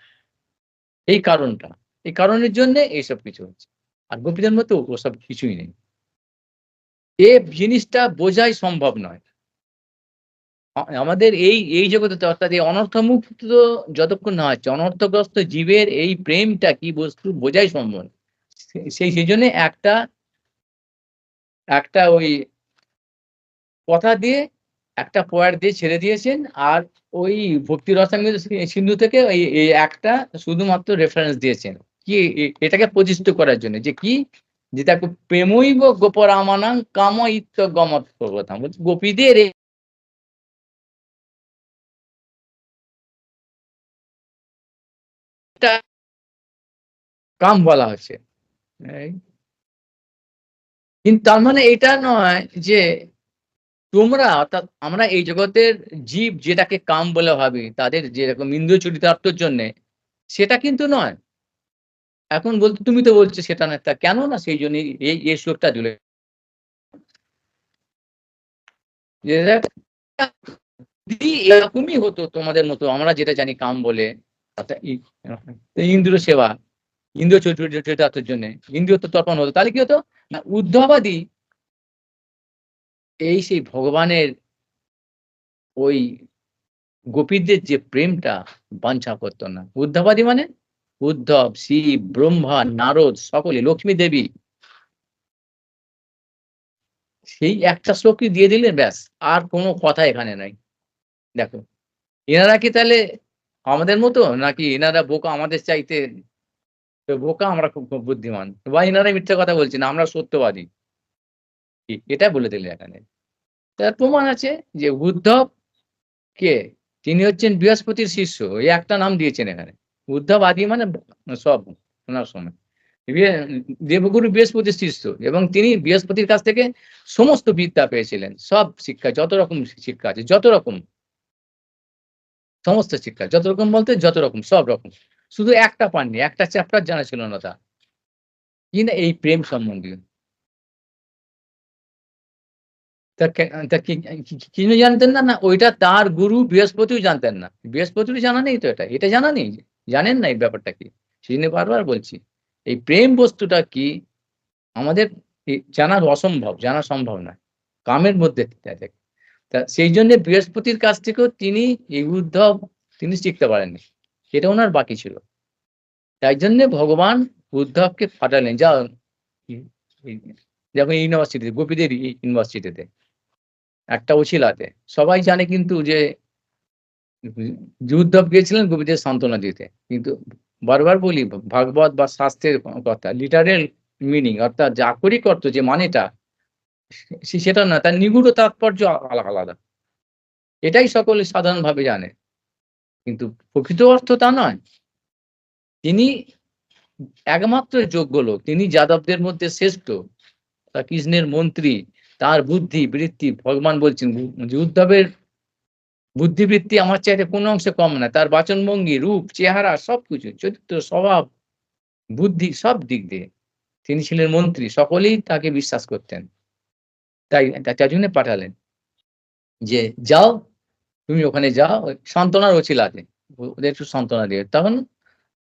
এই কারণটা। এই কারণের জন্যে এইসব কিছু হচ্ছে। আর গোপীদের মধ্যে ওসব কিছুই নেই। এ জিনিসটা বোঝাই সম্ভব নয়। আমাদের এই জগতে, অর্থাৎ এই অনর্থমুক্ত যতক্ষণ না হচ্ছে, অনর্থগ্রস্ত জীবের এই প্রেমটা কি বস্তু বোঝাই সম্ভব না। সেইজন্যে একটা একটা ওই কথা দিয়ে, একটা পয়েন্ট দিয়ে ছেড়ে দিয়েছেন। আর ওই ভক্তি রসামৃত সিন্ধু থেকে এই একটা শুধুমাত্র রেফারেন্স দিয়েছেন। কি? এটাকে প্রতিষ্ঠিত করার জন্য যে কি? যে দেখো, প্রেমৈব গোপরামানাং কাম ইত্যগমৎ প্রবতাম। বলছে গোপীদের এটা কাম বলা হচ্ছে। এই কিন্তু তার মানে এটা নয় যে তোমরা, অর্থাৎ আমরা এই জগতের জীব যেটাকে কাম বলে ভাবি, তাদের যেরকম ইন্দ্রিয় চরিতার্থর জন্যে, সেটা কিন্তু নয়। এখন বলতে তুমি তো বলছো সেটা না। তা কেন না? সেইজন্যই এই শ্লোকটা দিল। যে দেখ, যদি এরকমই হতো তোমাদের মতো, আমরা যেটা জানি কাম বলে, অর্থাৎ ইন্দ্রিয় সেবা, ইন্দ্রিয় চরিতার্থের জন্য ইন্দ্রিয় তো তর্পণ হতো, তাহলে কি হতো না উদ্ধবাদী এই সেই ভগবানের ওই গোপীদের যে প্রেমটা বাঞ্ছা করতো না। উদ্ধবাদী মানে উদ্ধব, শিব, ব্রহ্মা, নারদ সকলে, লক্ষ্মী দেবী, সেই একটা শ্লোকই দিয়ে দিলেন ব্যাস। আর কোনো কথা এখানে নাই। দেখো, এনারা কি তাহলে আমাদের মতো? নাকি এনারা বোকা আমাদের চাইতে বোকা, আমরা খুব বুদ্ধিমান? বা এনারাই মিথ্যা কথা বলছেন, আমরা সত্যবাদী। এটা বলে দিলেন এখানে। তার প্রমাণ আছে যে উদ্ধব কে? তিনি হচ্ছেন বৃহস্পতির শিষ্য। এই একটা নাম দিয়েছেন এখানে। উদ্ধব আদি মানে সব শোনার সময়। বৃহ দেবগুরু বৃহস্পতির শিষ্য এবং তিনি বৃহস্পতির কাছ থেকে সমস্ত বিদ্যা পেয়েছিলেন। সব শিক্ষা, যত রকম শিক্ষা আছে, যত রকম, সমস্ত শিক্ষা। যত রকম বলতে যত রকম, সব রকম। শুধু একটা পাননি, একটা চ্যাপ্টার জানা ছিল না তার। কি না এই প্রেম সম্বন্ধীয়। তা কে তা কি তিনি জানতেন না? না ওইটা তার গুরু বৃহস্পতিও জানতেন না। বৃহস্পতিরও জানা নেই তো এটা। এটা জানা নেই? জানেন না এই ব্যাপারটা কি? সেজন্য বারবার বলছি। এই প্রেম বস্তুটা কি আমাদের জানা অসম্ভব, জানা সম্ভব নয়। কামের মধ্যে থাকে। তা সেইজন্য বৃহস্পতির কাছ থেকেও তিনি এই উদ্ধব তিনি শিখতে পারেননি। সেটা উনার বাকি ছিল। তাই জন্যে ভগবান উদ্ধবকে পাঠালেন। যাও ই ই দেখো ইউনিভার্সিটিতে, গোপীদের ইউনিভার্সিটিতে। একটা ওছিলাতে। সবাই জানে কিন্তু যে উদ্ধব গিয়েছিলেন গোপীদের সান্ত্বনা দিতে। কিন্তু বারবার বলি ভাগবত বা শাস্ত্রের কথা লিটারেল মিনিং অর্থাৎ যে আকরিক অর্থ যে মানেটা সেটা না, তার নিগূঢ় তাৎপর্য আলাদা। এটাই সকলে সাধারণভাবে জানে। কিন্তু প্রকৃত অর্থ তা নয়। তিনি একমাত্র যোগ্য লোক। তিনি যাদবদের মধ্যে শ্রেষ্ঠ। কৃষ্ণের মন্ত্রী, তার বুদ্ধি, বৃত্তি ভগবান বলছেন যে উদ্ধবের বুদ্ধিবৃত্তি আমার চাইতে কোনো অংশে কম না। তার বাচনভঙ্গি, রূপ, চেহারা সবকিছু, চরিত্র, স্বভাব, বুদ্ধি সব দিক দিয়ে। তিনি ছিলেন মন্ত্রী। সকলেই তাকে বিশ্বাস করতেন। তার জন্য পাঠালেন যে, "যাও, তুমি ওখানে যাও।" সান্ত্বনার অছিলাতে। ওদের একটু সান্ত্বনা দিয়ে। তখন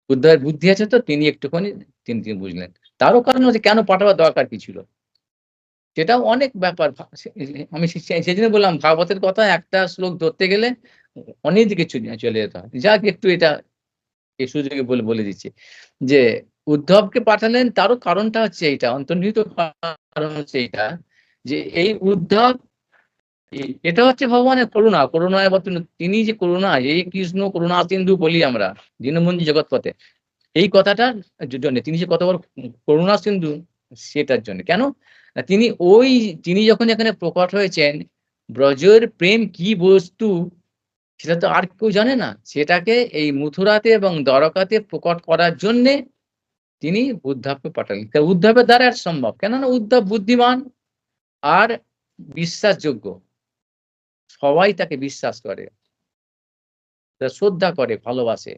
উদ্ধবের বুদ্ধি আছে তো তিনি একটুখানি তিনি বুঝলেন। তারও কারণ হচ্ছে কেন পাঠাবার দরকার কি ছিল? সেটাও অনেক ব্যাপার আমি সেজন্য বললাম ভাগবতের কথা একটা শ্লোক ধরতে গেলে অনেক দিকে চলে যেতে হয়। যাক একটু এটা এই সুযোগে বলে দিচ্ছি। যে উদ্ধবকে পাঠালেন তারও কারণটা হচ্ছে এইটা, অন্তর্নিহিত কারণ হচ্ছে এইটা যে এই উদ্ধব এটা হচ্ছে ভগবানের করুণা। করুণায় অবতীর্ণ তিনি যে করুণা, এই কৃষ্ণ করুণা সিন্ধু বলি আমরা দীনবন্ধু জগৎপথে। এই কথাটার জন্য তিনি যে কত বড় করুণা সিন্ধু সেটার জন্য। কেন? না তিনি তিনি যখন এখানে প্রকট হয়েছেন, ব্রজের প্রেম কি বস্তু সেটা তো আর কেউ জানে না। সেটাকে এই মথুরাতে এবং দ্বারকাতে প্রকট করার জন্যে তিনি উদ্ধবকে পাঠালেন। তা উদ্ধবের দ্বারা আর সম্ভব। কেননা উদ্ধব বুদ্ধিমান আর বিশ্বাসযোগ্য। সবাই তাকে বিশ্বাস করে, শ্রদ্ধা করে, ভালোবাসে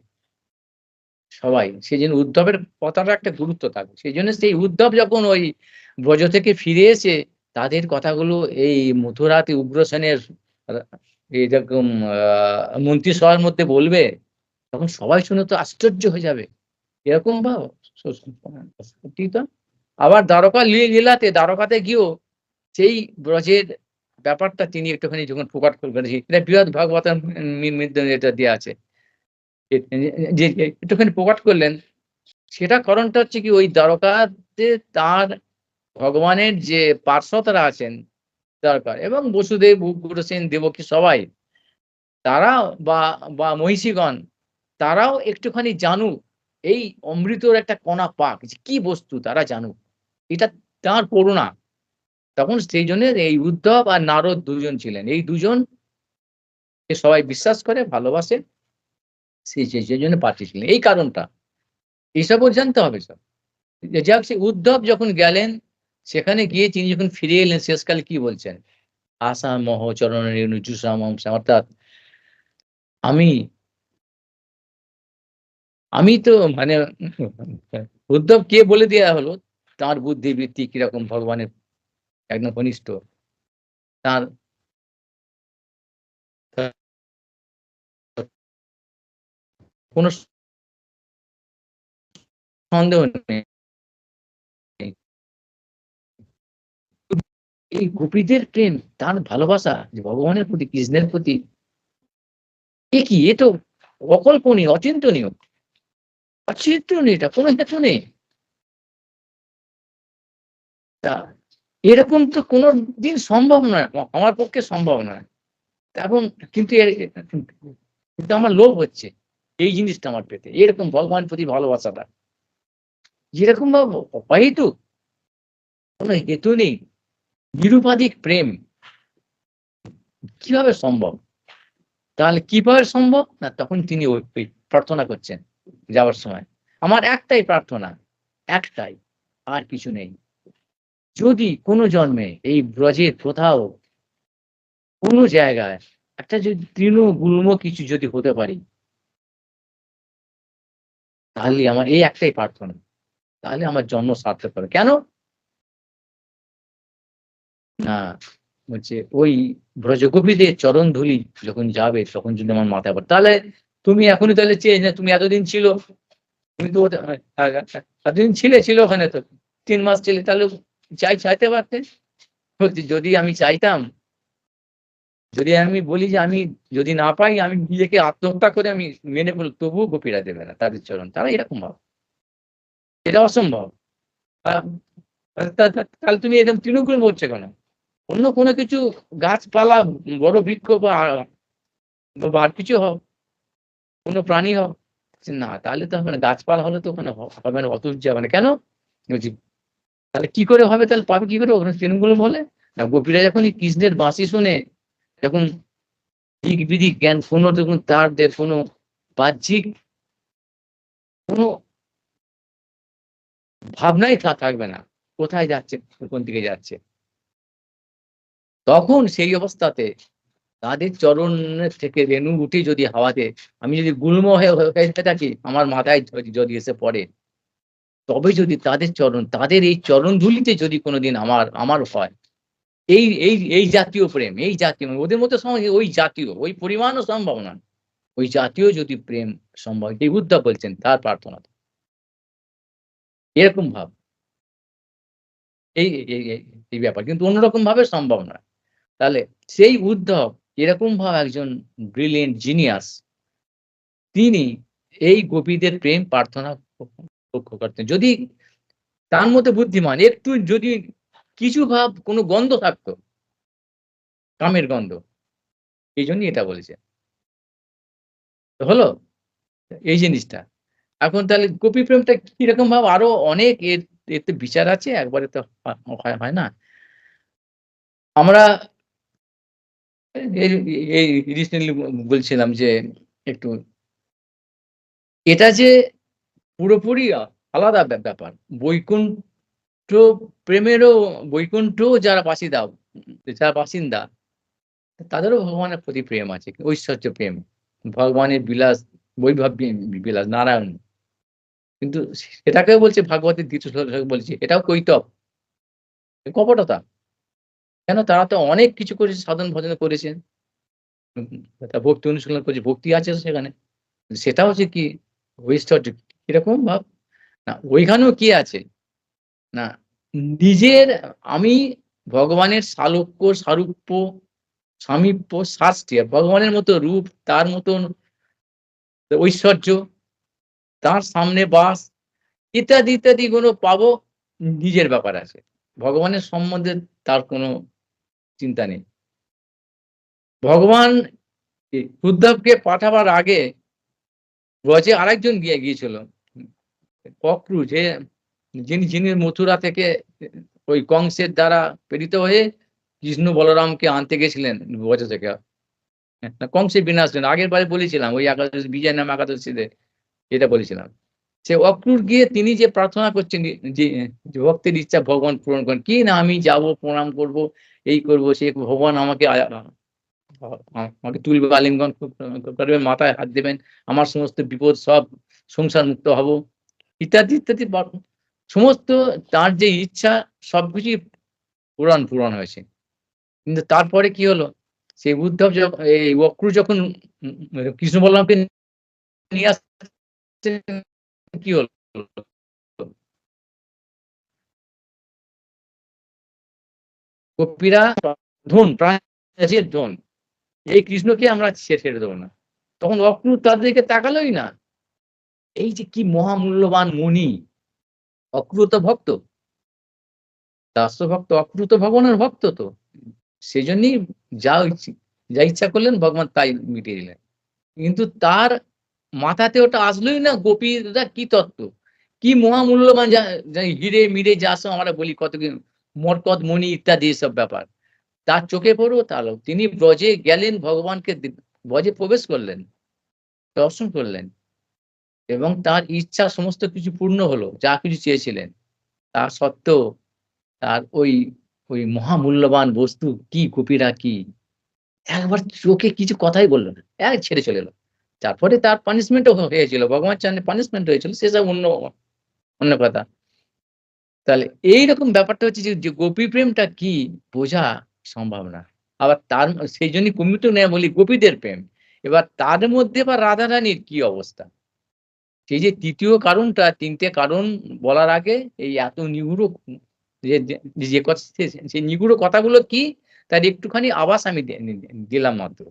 সবাই। সেজন্য উদ্ধবের কথাটা একটা গুরুত্ব থাকে। সেজন্য সেই উদ্ধব যখন ওই ব্রজ থেকে ফিরে এসে তাদের কথাগুলো এই মথুরাতে উগ্রসেনের আ এরকম মন্ত্রিসভার মধ্যে বলবে, তখন সবাই শুনে তো আশ্চর্য হয়ে যাবে। এরকম ভাব সত্যিই তো। আবার দ্বারকা লীলাতে দ্বারকাতে গিয়েও সেই ব্রজের ব্যাপারটা তিনি একটুখানি যখন প্রকাট করবেন, এটা বৃহৎ ভাগবতের মধ্যে এটা দেয়া আছে। এ যে একটুখানি প্রকাট করলেন, সেটা কারণটা হচ্ছে কি ওই দ্বারকাতে তার ভগবানের যে পার্শ্বদরা আছেন দরকার এবং বসুদেব, উগ্রসেন, দেবকী সবাই তারা বা মহিষীগণ তারাও একটুখানি জানুক, এই অমৃতর একটা কণা পাক যে কি বস্তু তারা জানুক। এটা তাঁর করুণা। তখন সেই জন্য এই উদ্ধব আর নারদ ২ জন ছিলেন। এই ২ জনকে সবাই বিশ্বাস করে, ভালোবাসে। সেজন্য পাঠিয়েছিলেন। এই কারণটা। এসবও জানতে হবে সব। যাক সে উদ্ধব যখন গেলেন, সেখানে গিয়ে তিনি যখন ফিরে এলেন শেষকালে কি বলছেন? "আসামহ চরণরেণু জুষামংসা" অর্থাৎ আমি, আমি তো মানে উদ্ধব কে বলে দেয়া হলো তার বুদ্ধিবৃত্তি কিরকম ভগবানের একদম ঘনিষ্ঠ। তার কোন সন্দেহ নেই। এই গোপীদের প্রেম, তার ভালোবাসা যে ভগবানের প্রতি, কৃষ্ণের প্রতি, কি এ তো অকল্পনীয়, অচিন্তনীয়, অচিন্তনীয়, এটা কোনো হেতু নেই। তা এরকম তো কোনোদিন সম্ভব নয়, আমার পক্ষে সম্ভব নয়। এখন কিন্তু কিন্তু আমার লোভ হচ্ছে এই জিনিসটা আমার পেতে, এরকম ভগবানের প্রতি ভালোবাসাটা যেরকম ভাবে অপাহিত, কোনো হেতু নেই, নিরুপাধিক প্রেম কিভাবে সম্ভব? তাহলে কিভাবে সম্ভব? না তখন তিনি ওই প্রার্থনা করছেন যাওয়ার সময়, আমার একটাই প্রার্থনা, একটাই, আর কিছু নেই। যদি কোনো জন্মে এই ব্রজের কোথাও কোনো জায়গায় একটা যদি তৃণগুল্ম কিছু যদি হতে পারি, তাহলে আমার এই একটাই প্রার্থনা, তাহলে আমার জন্ম সার্থক হবে। কেন? না, বলছে ওই ব্রজগোপীদের চরণধূলি যখন যাবে তখন যদি আমার মাথায় পড়ে, তাহলে তুমি এখনই তাহলে চেয়ে না, তুমি এতদিন ছিল, তুমি তো এতদিন ছিল ওখানে, তো ৩ মাস ছিলে, তাহলে চাইতে পারতে। বলছি যদি আমি চাইতাম, যদি আমি বলি যে আমি যদি না পাই, আমি নিজেকে আত্মহত্যা করে আমি মেনে ফেলব, তবুও গোপীরা দেবে না তাদের চরণ, তারা এরকম ভাব, এটা অসম্ভব। তাহলে তুমি এরকম তৃণগুলো বলছো কেন? অন্য কোনো কিছু, গাছপালা, বড় বৃক্ষ বা আর কিছু হোক, কোনো প্রাণী হোক, না তাহলে তো হবে না, গাছপালা হলে তো ওখানে হবে না, অত যাবে না কেন? বলছি তাহলে কি করে হবে, তাহলে পাবে কি করে ওখানে তৃণগুলো বলে? না, গোপীরা যখন এই কৃষ্ণের বাঁশি শুনে, যখন দিক বিদিক জ্ঞান কোনো, তখন তাদের কোনো বাহ্যিক কোনো ভাবনাই থাকবে না, কোথায় যাচ্ছে, কোন দিকে যাচ্ছে। তখন সেই অবস্থাতে তাদের চরণের থেকে রেণু উঠে যদি হাওয়াতে আমি যদি গুল্ম হয়ে থাকি, আমার মাথায় যদি এসে পড়ে, তবে যদি তাদের চরণ, তাদের এই চরণ ধুলিতে যদি কোনোদিন আমার হয়, এই জাতীয় প্রেম, এই জাতীয়, ওদের মতো ওই জাতীয়, ওই পরিমাণও সম্ভব না, ওই জাতীয় যদি প্রেম সম্ভব, এই উদ্ধব বলছেন তার প্রার্থনা, এরকম ভাব, এই এই এই এই ব্যাপার কিন্তু অন্যরকম ভাবে সম্ভব নয়। তাহলে সেই উদ্ধব এরকম ভাবে একজন ব্রিলিয়েন্ট জিনিয়াস, তিনি এই গোপীদের প্রেম প্রার্থনা করতেন। যদি তার মধ্যে বুদ্ধিমান একটু যদি কিছু ভাব কোনো গন্ধ থাকতো, কামের গন্ধ, এই জন্যই এটা বলেছে। হলো এই জিনিসটা। এখন তাহলে গোপী প্রেমটা কিরকম ভাব, আরো অনেক এতে বিচার আছে, একবারে তো হয় না। আমরা এই এই রিসেন্টলি বলছিলাম যে একটু, এটা যে পুরোপুরি আলাদা ব্যাপার। বৈকুণ্ঠ প্রেমেরও, বৈকুণ্ঠও যারা যারা বাসিন্দা, তাদেরও ভগবানের প্রতি প্রেম আছে, ঐশ্বর্য প্রেম, ভগবানের বিলাস, বৈভব বিলাস, নারায়ণ। কিন্তু সেটাকেও বলছে ভাগবতের ২য় শ্লোকে বলছে, এটাও কৈতব, কপটতা। কেন? তারা তো অনেক কিছু করেছে, সাধন ভজন করেছে। ভক্তি অনুশীলন করেছে, ভক্তি আছে সেখানে। সেটা হচ্ছে কি ঐশ্বর্য, কিরকম ভাব? না ওইখানেও কি আছে? না নিজের, আমি ভগবানের সালোক্য, সারূপ্য, সামীপ্য, শাস্ত্রে ভগবানের মতো রূপ, তার মতন ঐশ্বর্য, তার সামনে বাস, ইত্যাদি ইত্যাদি গুলো পাবো, নিজের ব্যাপার আছে। ভগবানের সম্বন্ধে তার কোনো চিন্তা নেই। ভগবান উদ্ধবকে পাঠাবার আগে ব্রজে আরেকজন গিয়েছিল, কক্রু, যে যিনি মথুরা থেকে ওই কংসের দ্বারা প্রেরিত হয়ে কৃষ্ণ বলরামকে আনতে গেছিলেন ব্রজ থেকে। কংসের বিনাশ জন্য আগের বারে বলেছিলাম, ওই একাদশী, বিজয় নাম একাদশীতে এটা বলেছিলাম। সে অক্রুর গিয়ে তিনি যে প্রার্থনা করছেন যে ভক্তের ইচ্ছা ভগবান পূরণ করেন, কি না আমি যাব, প্রণাম করব, এই করব, সে ভগবান আমাকে আমাকে তুলবে, আলিঙ্গন করবেন, মাথায় হাত দেবেন, আমার সমস্ত বিপদ সব সংসার মুক্ত হব, ইত্যাদি ইত্যাদি সমস্ত তার যে ইচ্ছা সবকিছুই পূরণ হয়েছে। কিন্তু তারপরে কি হলো? সেই উদ্ধব এই অক্রু যখন কৃষ্ণ বলরামকে নিয়ে আসছেন, কি হলো? গোপীরা ধন প্রাণের ধন, এই কৃষ্ণকে আমরা ছেড়ে দেবো না। তখন অক্রুর তাদেরকে তাকালোই না। এই যে কি মহামূল্যবান মণি, অক্রুত ভক্ত, দাস ভক্ত, অক্রুত ভগবানের ভক্ত তো, সেজন্যই যা ইচ্ছা করলেন ভগবান তাই মিটিয়ে দিলেন। কিন্তু তার মাথাতে ওটা আসলোই না গোপীরা কি তত্ত্ব, কি মহামূল্যবান হিরে মিরে যা সব আমরা বলি কত মরকত মণি ইত্যাদি এসব ব্যাপার, তার চোখে পড়েও তাহলে তিনি ব্রজে গেলেন, ভগবানকে ব্রজে প্রবেশ করলেন, দর্শন করলেন, এবং তার ইচ্ছা সমস্ত কিছু পূর্ণ হলো, যা কিছু চেয়েছিলেন। তা সত্ত্বেও তার ওই ওই মহামূল্যবান বস্তু কি, গোপীরা কি, একবার চোখে কিছু কথাই বলল না, ছেড়ে চলে এলো। তারপরে তার পানিশমেন্টও হয়েছিল, ভগবান চান পানিশমেন্ট হয়েছিল, সেসব অন্য অন্য কথা। তাহলে এইরকম ব্যাপারটা হচ্ছে যে গোপী প্রেমটা কি বোঝা সম্ভব না। আবার তার সেই জন্যই কুমিটো নেয় বলি গোপীদের প্রেম। এবার তার মধ্যে বা রাধারানীর কি অবস্থা, সেই যে তৃতীয় কারণটা, তিনটে কারণ বলার আগে এই এত নিগুড় যে যে কথা, সেই নিগুড় কথাগুলো কি তার একটুখানি আভাস আমি দিলাম মাত্র।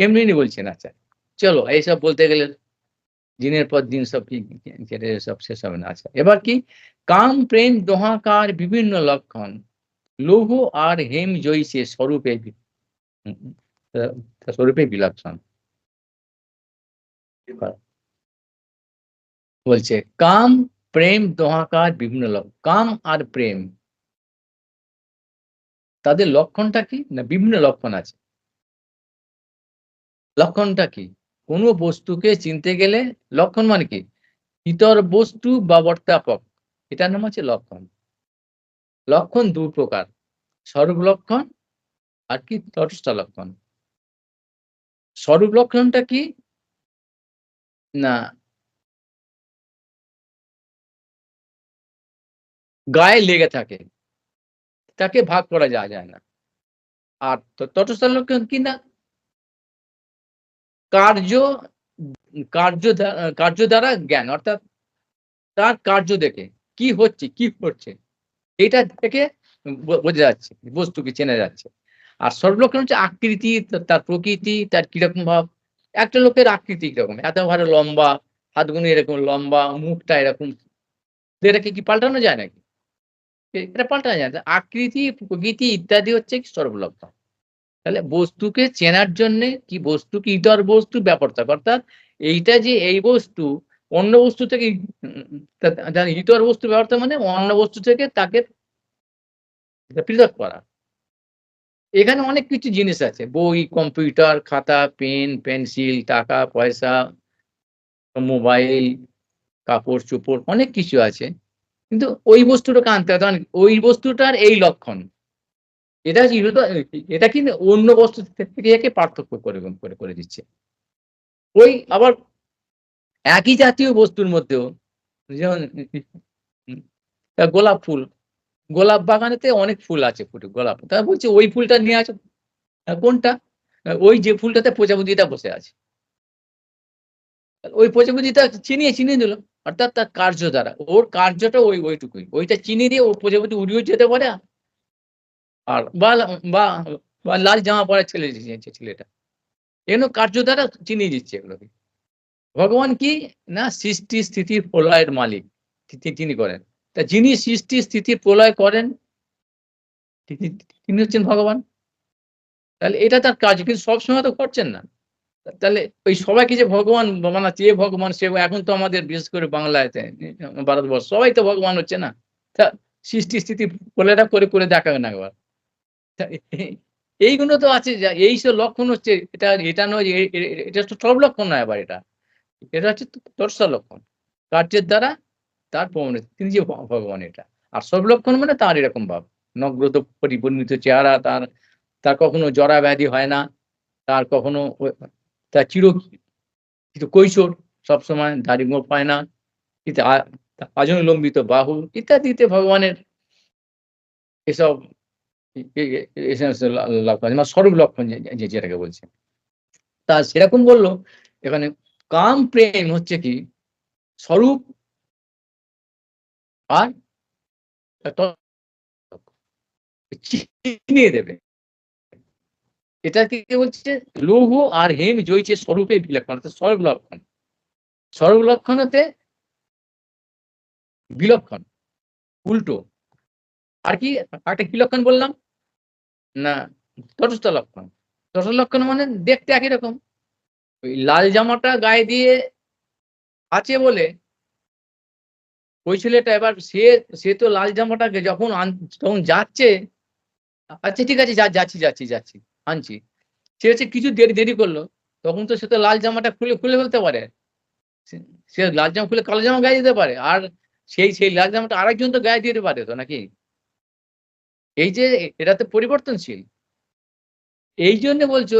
এমনি বলছেন। আচ্ছা চলো, এইসব বলতে গেলে দিনের পর দিন সব কি সব শেষ হবে না। আচ্ছা এবার কি, কাম প্রেম দোহাকার বিভিন্ন লক্ষণ, লৌহ আর হেম জৈসে স্বরূপে স্বরূপে বিলক্ষণ। বলছে কাম প্রেম দোহাকার বিভিন্ন লক্ষণ, কাম আর প্রেম তাদের লক্ষণটা কি না, বিভিন্ন লক্ষণ আছে। লক্ষণটা কি, কোনো বস্তুকে চিনতে গেলে লক্ষণ মানে কি, ইতর বস্তু বা বর্তাপক, এটার নাম হচ্ছে লক্ষণ। লক্ষণ দু প্রকার, স্বরূপ লক্ষণ আর কি তটস্থ লক্ষণ। স্বরূপ লক্ষণটা কি না, গায়ে লেগে থাকে, তাকে ভাগ করা যায় না। আর তটস্থ লক্ষণ কি না, কার্য কার্য দ্বারা জ্ঞান, অর্থাৎ তার কার্য দেখে কি হচ্ছে কি করছে এটা থেকে বোঝা যাচ্ছে, বস্তুকে চেনা যাচ্ছে। আর সর্বলক্ষণ হচ্ছে আকৃতি, তার প্রকৃতি, তার কিরকম ভাব। একটা লোকের আকৃতি কিরকম, এত ভালো লম্বা, হাতগুলো এরকম লম্বা, মুখটা এরকম, এটাকে কি পাল্টানো যায় নাকি, এটা পাল্টানো যায় না। আকৃতি প্রকৃতি ইত্যাদি হচ্ছে সর্বলক্ষণ। তাহলে বস্তুকে চেনার জন্যে কি, বস্তু কি ইতর বস্তু ব্যাপারটা, অর্থাৎ এইটা যে এই বস্তু অন্য বস্তু থেকে ইতর বস্তু ব্যাপারটা মানে অন্য বস্তু থেকে তাকে পৃথক করা। এখানে অনেক কিছু জিনিস আছে, বই, কম্পিউটার, খাতা, পেন, পেন্সিল, টাকা পয়সা, মোবাইল, কাপড় চোপড়, অনেক কিছু আছে। কিন্তু ওই বস্তুটাকে আনতে হবে, কারণ ওই বস্তুটার এই লক্ষণ, এটা এটা কিন্তু অন্য বস্তু থেকে একে পার্থক্য করে দিচ্ছে। ওই আবার একই জাতীয় বস্তুর মধ্যেও, যেমন গোলাপ ফুল, গোলাপ বাগানেতে অনেক ফুল আছে, ফুটে গোলাপ, তা বলছে ওই ফুলটা নিয়ে আসো। কোনটা, ওই যে ফুলটাতে প্রজাপতিটা বসে আছে, ওই প্রজাপতিটা চিনিয়ে দিল, অর্থাৎ তার কার্য দ্বারা, ওর কার্যটা ওইটুকুই, ওইটা চিনিয়ে দিয়ে ও প্রজাপতি উড়িয়েও যেতে পারে। আর বা বা লাল জামা পরা ছেলেটা এগুলো কার্য দ্বারা চিনিয়ে দিচ্ছে এগুলোকে। ভগবান কি না, সৃষ্টি স্থিতি প্রলয়ের মালিক, তিনি করেন। তা যিনি সৃষ্টি স্থিতি প্রলয় করেন তিনি হচ্ছেন ভগবান। তাহলে এটা তার কাজ, কিন্তু সবসময় তো করছেন না। তাহলে ওই সবাইকে যে ভগবান বানাচ্ছে, এ ভগবান সে, এখন তো আমাদের বিশেষ করে বাংলাতে, ভারতবর্ষ সবাই তো ভগবান হচ্ছে না। তা সৃষ্টি স্থিতি প্রলয়টা করে দেখাবেন একবার। তা এইগুলো তো আছে, এইসব লক্ষণ হচ্ছে, এটা নয় যে এটা তো সব লক্ষণ নয়, আবার এটা হচ্ছে তটস্থ লক্ষণ, কার্যের দ্বারা তার প্রমাণিত তিনি যে ভগবান এটা। আর সব লক্ষণ মানে তার এরকম ভাব, নগ্রত পরিপূর্ণিত চেহারা, তার তার কখনো জরা ব্যাধি হয় না, তার কখনো তার কিন্তু কৈশোর, সবসময় দাড়ি গোঁফ পায় না, কিন্তু আজনুলম্বিত বাহু ইত্যাদিতে ভগবানের এসব লক্ষণ, মানে স্বরূপ লক্ষণ যেটাকে বলছে। তা সেরকম বললো এখানে, কাম প্রেম হচ্ছে কি স্বরূপ, আর চিনিয়ে দেবে। এটাকে বলছে লৌহ আর হেম জয়ছে স্বরূপে বিলক্ষণ, স্বরূপ লক্ষণ। স্বরূপ লক্ষণ হতে বিলক্ষণ, উল্টো। আর কি একটা কি লক্ষণ বললাম না? তটস্থ লক্ষণ। তটস্থ লক্ষণ মানে দেখতে একই রকম। ওই লাল জামাটা গায়ে দিয়ে আছে বলে ওই ছেলেটা এবার সে তো লাল জামাটাকে যখন তখন যাচ্ছে, আচ্ছা ঠিক আছে যাচ্ছি আনছি। সে হচ্ছে কিছু দেরি করলো। তখন তো সে তো লাল জামাটা খুলে ফেলতে পারে। সে সে লাল জামা খুলে কালো জামা গায়ে দিতে পারে। আর সেই লাল জামাটা আরেকজন তো গায়ে দিতে পারে তো নাকি? এই যে এটা তো পরিবর্তনশীল। এইজন্য বলছো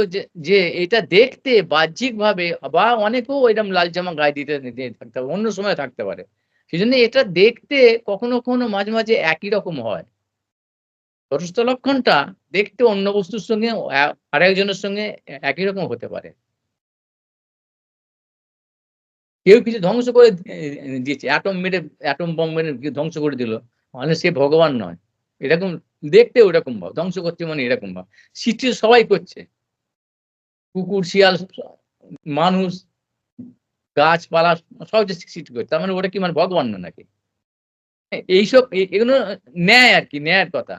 যে এটা দেখতে বাহ্যিকভাবে বা অনেকেও এরকম লাল জামা গায়ে দিয়ে থাকতে পারে। অন্য সময় থাকতে পারে। সেজন্য এটা দেখতে কখনো মাঝে একই রকম হয়। তটস্থ লক্ষণটা দেখতে অন্য বস্তুর সঙ্গে আরেকজনের সঙ্গে একই রকম হতে পারে। কেউ কিছু ধ্বংস করে দিয়েছে। এটম বম মেরে ধ্বংস করে দিল। মানে সে ভগবান নয়। এরকম দেখতে ওরকম ভাব। ধ্বংস করছে মানে এরকম ভাব। সৃষ্টি সবাই করছে। কুকুর, শিয়াল, মানুষ, গাছপালা সব যে সৃষ্টি করছে। তার মানে ওটা কি মানে ভগবান না নাকি? এইসব এগুলো ন্যায় আরকি, ন্যায়ের কথা।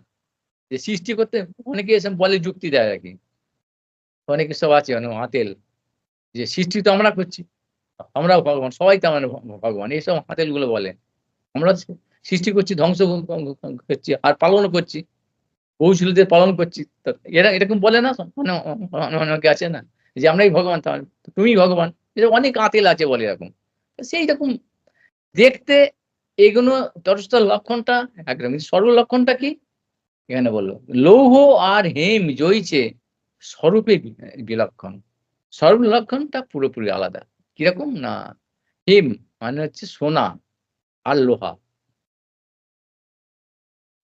যে সৃষ্টি করতে অনেকে এসব বলে যুক্তি দেয় আরকি। অনেকে সব আছে মানে আতেল। যে সৃষ্টি তো আমরা করছি। আমরাও ভগবান। সবাই তো মানে ভগবান। এইসব আতেলগুলো বলে। আমরা সৃষ্টি করছি, ধ্বংস করছি আর পালনও করছি। বউ ছেলেদের পালন করছি। তো এরা এরকম বলে না? মানে অনেকে আছে না? যে আমরাই ভগবান তাহলে তুমিই ভগবান। এরকম অনেক আতেল আছে বলে এরকম। সেইরকম দেখতে এগুলো তটস্থ লক্ষণটা একদম। কিন্তু সর্ব লক্ষণটা কি? এখানে বলল, লৌহ আর হেম জয়ছে স্বরূপে বিলক্ষণ। স্বরূপ লক্ষণটা পুরোপুরি আলাদা। কিরকম? না হেম মানে হচ্ছে সোনা আর লোহা।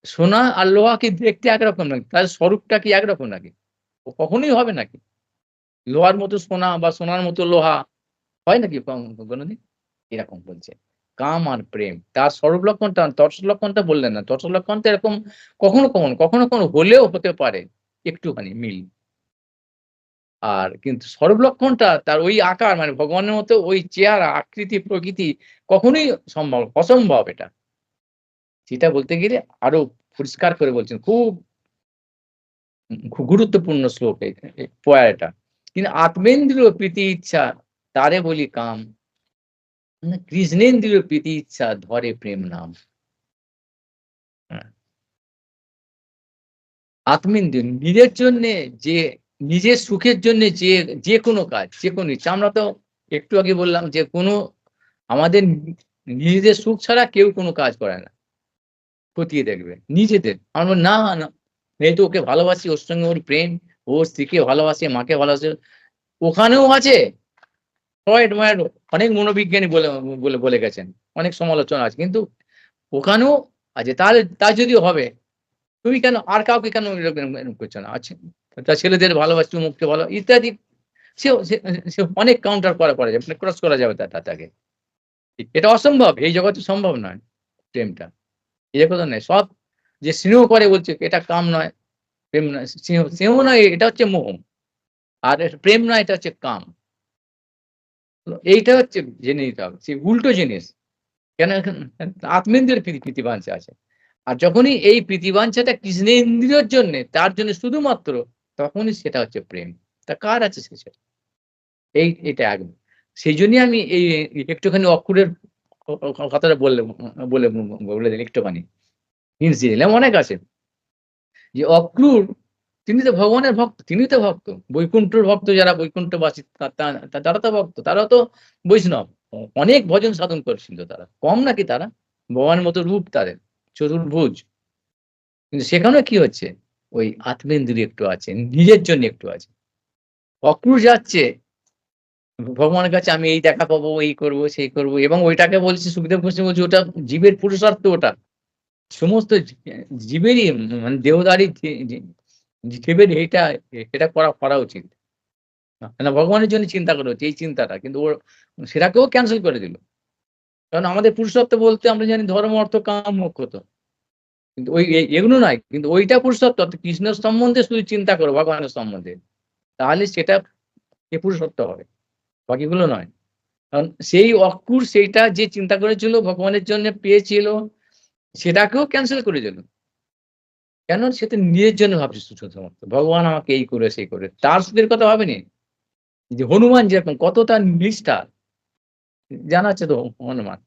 সোনা আর লোহা কি দেখতে একরকম নাকি? তার স্বরূপটা কি একরকম নাকি? কখনোই হবে নাকি? লোহার মতো সোনা বা সোনার মতো লোহা হয় নাকি কোনদিন? এরকম বলছে। কাম আর প্রেম। তার স্বরূপ লক্ষণটা তটস্থ লক্ষণটা বললেন না। তটস্থ লক্ষণটা এরকম কখনো হলেও হতে পারে একটুখানি মিল। আর কিন্তু স্বরূপ লক্ষণটা তার ওই আকার মানে ভগবানের মতো ওই চেহারা, আকৃতি, প্রকৃতি কখনোই অসম্ভব এটা। সেটা বলতে গেলে আরো পরিষ্কার করে বলছেন। খুব গুরুত্বপূর্ণ শ্লোক এই পয়াটা। কিন্তু আত্মেন্দ্রিয় প্রীতি ইচ্ছা তারে বলি কাম। কৃষ্ণেন্দ্রিয় প্রীতি ইচ্ছা ধরে প্রেম নাম। হ্যাঁ, আত্মেন্দ্রিয় নিজের জন্যে যে নিজের সুখের জন্যে যেকোনো কাজ, যেকোনো ইচ্ছা। আমরা তো একটু আগে বললাম যে কোনো আমাদের নিজেদের সুখ ছাড়া কেউ কোনো কাজ করে না। খতিয়ে দেখবে। নিজেদের। আমরা বলি, না, যেহেতু ওকে ভালোবাসি, ওর সঙ্গে ওর প্রেম, ও স্ত্রীকে ভালোবাসে, মাকে ভালোবাসে। ওখানেও আছে ফ্রয়েড অনেক মনোবিজ্ঞানী বলে গেছেন। অনেক সমালোচনা আছে। কিন্তু ওখানেও আছে। তাহলে তার যদি হবে, তুমি কেন আর কাউকে কেন এরকম করছো না? আছে। তার ছেলেদের ভালোবাসছে, অমুককে ইত্যাদি। সে অনেক কাউন্টার করা যাবে। মানে ক্রস করা যাবে তাকে। এটা অসম্ভব। এই জগতে সম্ভব নয় প্রেমটা। এই কথা নয়। সব যে স্নেহ করে বলছে এটা কাম নয়, প্রেম নয়। স্নেহ নয়, এটা হচ্ছে মোহ। আর প্রেম নয়, এটা হচ্ছে কাম। তো এইটা হচ্ছে জেনে নিতে হবে। সে উল্টো জিনিস। কেন এখন আত্মেন্দ্রিয়ের প্রীতিবাঞ্ছা আছে। আর যখনই এই প্রীতিবাঞ্ছাটা কৃষ্ণেন্দ্রিয়র জন্যে, তার জন্য শুধুমাত্র তখনই সেটা হচ্ছে প্রেম। তা কার আছে সেটা? এটা একদম। সেইজন্যই আমি এই একটুখানি অক্ষরের কথাটা বলে বলে দিই একটুখানি। হিন্টস দিয়ে দিলাম। অনেক আছে। যে অক্রূর তিনি তো ভগবানের ভক্ত, তিনিই তো ভক্ত। বৈকুণ্ঠর ভক্ত যারা বৈকুণ্ঠবাসী তারা তো ভক্ত, তারাও তো বৈষ্ণব। অনেক ভজন সাধন করেছিল তারা। কম নাকি তারা? ভগবানের মতো রূপ তাদের, চতুর্ভুজ। কিন্তু সেখানেও কি হচ্ছে? ওই আত্মেন্দ্রিয় একটু আছে, নিজের জন্য একটু আছে। অক্রূর যাচ্ছে ভগবানের কাছে আমি এই দেখা পাবো, এই করব, সেই করব এবং ওইটাকে বলছে সুখদেব গোস্বামী বলছে ওটা জীবের পুরুষার্থ ওটা। সমস্ত জীবেরই মানে দেহধারী জীবের এটা করা উচিত। না ভগবানের জন্য চিন্তা করা হচ্ছে এই চিন্তাটা। কিন্তু ওর সেটাকেও ক্যানসেল করে দিল। কারণ আমাদের পুরুষত্ব বলতে আমরা জানি ধর্ম, অর্থ, কাম, মোক্ষ তো। কিন্তু এগুলো নয়, কিন্তু ওইটা পুরুষত্ব। কৃষ্ণের সম্বন্ধে শুধু চিন্তা করো, ভগবানের সম্বন্ধে, তাহলে সেটা পুরুষত্ব হবে, বাকিগুলো নয়। কারণ সেই অক্রুর সেইটা যে চিন্তা করেছিল ভগবানের জন্য পেয়েছিল, সেটাকেও ক্যান্সেল করে দিল। কেন? সে তো নিজের জন্য ভাবছে শুধুমাত্র, ভগবান আমাকে এই করে সেই করে, তার সুখের কথা ভাবেনি। যে হনুমান যেরকম কত তার নিষ্ঠা, জানা আছে তো হনুমান,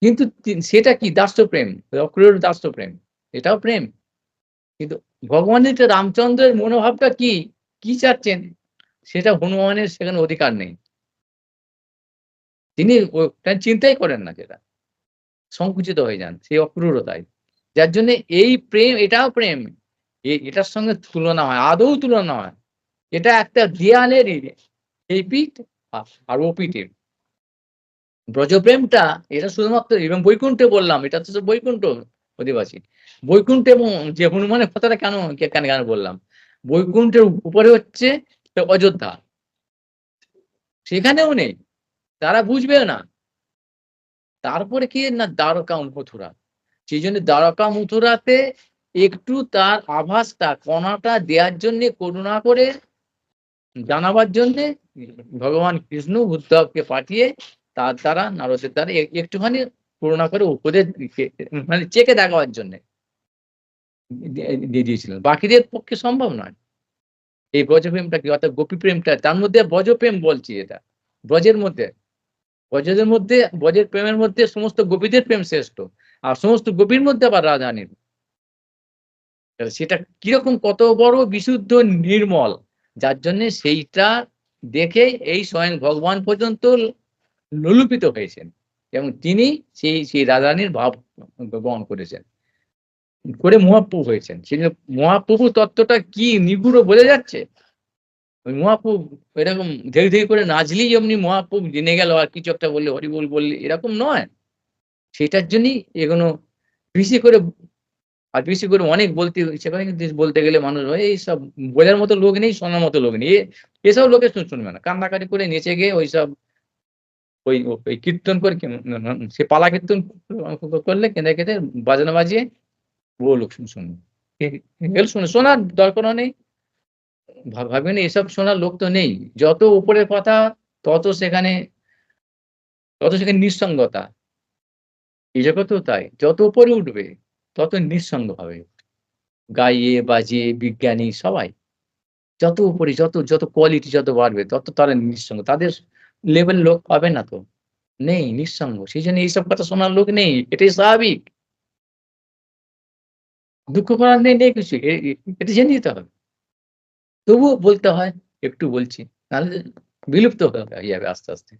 কিন্তু সেটা কি দাস্য প্রেম, অক্রুরের দাস্য প্রেম, এটাও প্রেম। কিন্তু ভগবানের যে রামচন্দ্রের মনোভাবটা কি, কি চাচ্ছেন, সেটা হনুমানের সেখানে অধিকার নেই। তিনি ওটা চিন্তাই করেন না, যেটা সংকুচিত হয়ে যান সেই অক্রুরও তাই। যার জন্য এই প্রেম, এটাও প্রেম। এটার সঙ্গে তুলনা হয়, আদৌ তুলনা হয়। এটা একটা দেয়ালেরই এই পিঠ আর ও পিঠের। ব্রজপ্রেমটা এটা শুধুমাত্র, এবং বৈকুণ্ঠে বললাম, এটা তো বৈকুণ্ঠ অধিবাসী। বৈকুণ্ঠে এবং যে হনুমানের কথাটা কেন কেন কেন বললাম, বৈকুণ্ঠের উপরে হচ্ছে অযোধ্যা, সেখানেও নেই, তারা বুঝবেও না। তারপরে কি না, দ্বারকা মথুরা। সেই জন্য দ্বারকা মথুরাতে একটু তার আভাসটা, কণাটা দেওয়ার জন্যে, করুণা করে জানাবার জন্যে ভগবান কৃষ্ণ উদ্ধবকে পাঠিয়ে তার দ্বারা, নারদের দ্বারা একটুখানি করুণা করে উপদেশ মানে চেকে দেখাবার জন্যে দিয়ে দিয়েছিলেন। বাকিদের পক্ষে সম্ভব নয় এই ব্রজপ্রেমটা কি, অর্থাৎ গোপী প্রেমটা। তার মধ্যে ব্রজপ্রেম বলছি, এটা ব্রজের মধ্যে, ব্রজের মধ্যে, ব্রজের প্রেমের মধ্যে সমস্ত গোপীদের প্রেম শ্রেষ্ঠ, আর সমস্ত গোপীর মধ্যে আবার রাধারানীর। সেটা কিরকম, কত বড় বিশুদ্ধ নির্মল, যার জন্যে সেইটা দেখে এই স্বয়ং ভগবান পর্যন্ত লোলুপিত হয়েছেন, এবং তিনি সেই রাধারানীর ভাব গ্রহণ করেছেন, করে মহাপ্রভু হয়েছেন। সেই জন্য মহাপ্রভু তত্ত্বটা কি নিগুড় বোঝা যাচ্ছে। ওই মহাপ্রভু এরকম ধেই ধেই করে নাচলেই যেমনি মহাপ্রভু জেনে গেল, আর কিছু একটা বললে হরি বল বললে, এরকম নয়। সেটার জন্যই এগুলো বেশি করে, আর বেশি করে অনেক বলতে, সেখানে কিন্তু বলতে গেলে মানুষ এইসব বোঝার মতো লোক নেই, শোনার মতো লোক নেই। এসব লোকের শুনবে না, কান্নাকাটি করে নেচে গিয়ে ওইসব ওই কীর্তন করে, সে পালা কীর্তন করলে কেঁদে কেঁদে বাজনা বাজিয়ে বহু লোক শুনবে। এগুলো শোনার দরকারও নেই। ভাববেন এসব শোনার লোক তো নেই। যত উপরের কথা, তত সেখানে তত সেখানে নিঃসঙ্গতা। এই জগতেও তাই। যত উপরে উঠবে তত নিঃসঙ্গ হবে। গাইয়ে বাজিয়ে বিজ্ঞানী সবাই যত উপরে, যত কোয়ালিটি যত বাড়বে, তত তারা নিঃসঙ্গ। তাদের লেভেল লোক পাবে না তো। নেই, নিঃসঙ্গ। সেইজন্য এইসব কথা শোনার লোক নেই। এটাই স্বাভাবিক। দুঃখ করার নেই কিছু। এটা জেনে নিতে হবে। তবুও বলতে হয়, একটু বলছি। নাহলে বিলুপ্ত হয়ে যাবে আস্তে, আস্তে।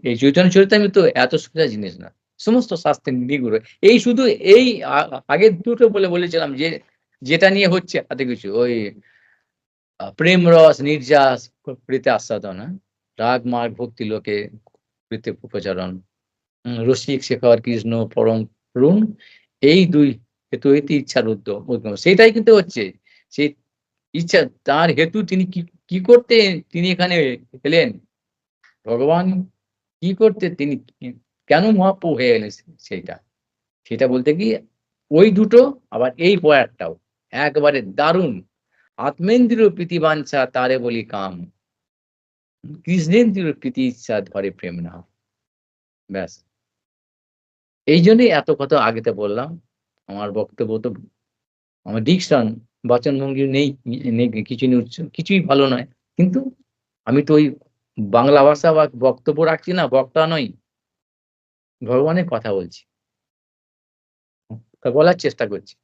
এই চৈতন্য চরিতামৃত এত সোজা জিনিস না। সমস্ত শাস্ত্রের নিগুড়। এই শুধু এই আগের দুটো বলেছিলাম যে, যেটা নিয়ে হচ্ছে এত কিছু। ওই প্রেম রস নির্যাস প্রীতি আস্বাদন, রাগ মার্গ ভক্তি লোকে প্রীতি উপচারণ, রসিক শেখর কৃষ্ণ পরম করুণ, এই ২ হেতু হইতে ইচ্ছার উদ্গম। সেটাই কিন্তু হচ্ছে। সেই ইচ্ছা, তার হেতু তিনি কি করতে তিনি এখানে এলেন? ভগবান কি করতে তিনি, কেন মহাপ্রভু হয়ে এলেন, সেইটা। সেটা বলতে কি, ওই দুটো, আবার এই পরেরটাও একবারে দারুণ। আত্মেন্দ্রিয় প্রীতিবাঞ্ছা তারে বলি কাম, কৃষ্ণেন্দ্রিয় প্রীতি ইচ্ছা ধরে প্রেম নাম। ব্যাস। এই জন্যই এত কথা আগেতে বললাম। আমার বক্তব্য তো, আমার ডিকশন, বাচনভঙ্গি নেই, কিছু নেই, কিছুই ভালো নয়। কিন্তু আমি তো ওই বাংলা ভাষা বা বক্তব্য রাখছি না, বক্তা নই। ভগবানের কথা বলছি। বলার চেষ্টা করছি।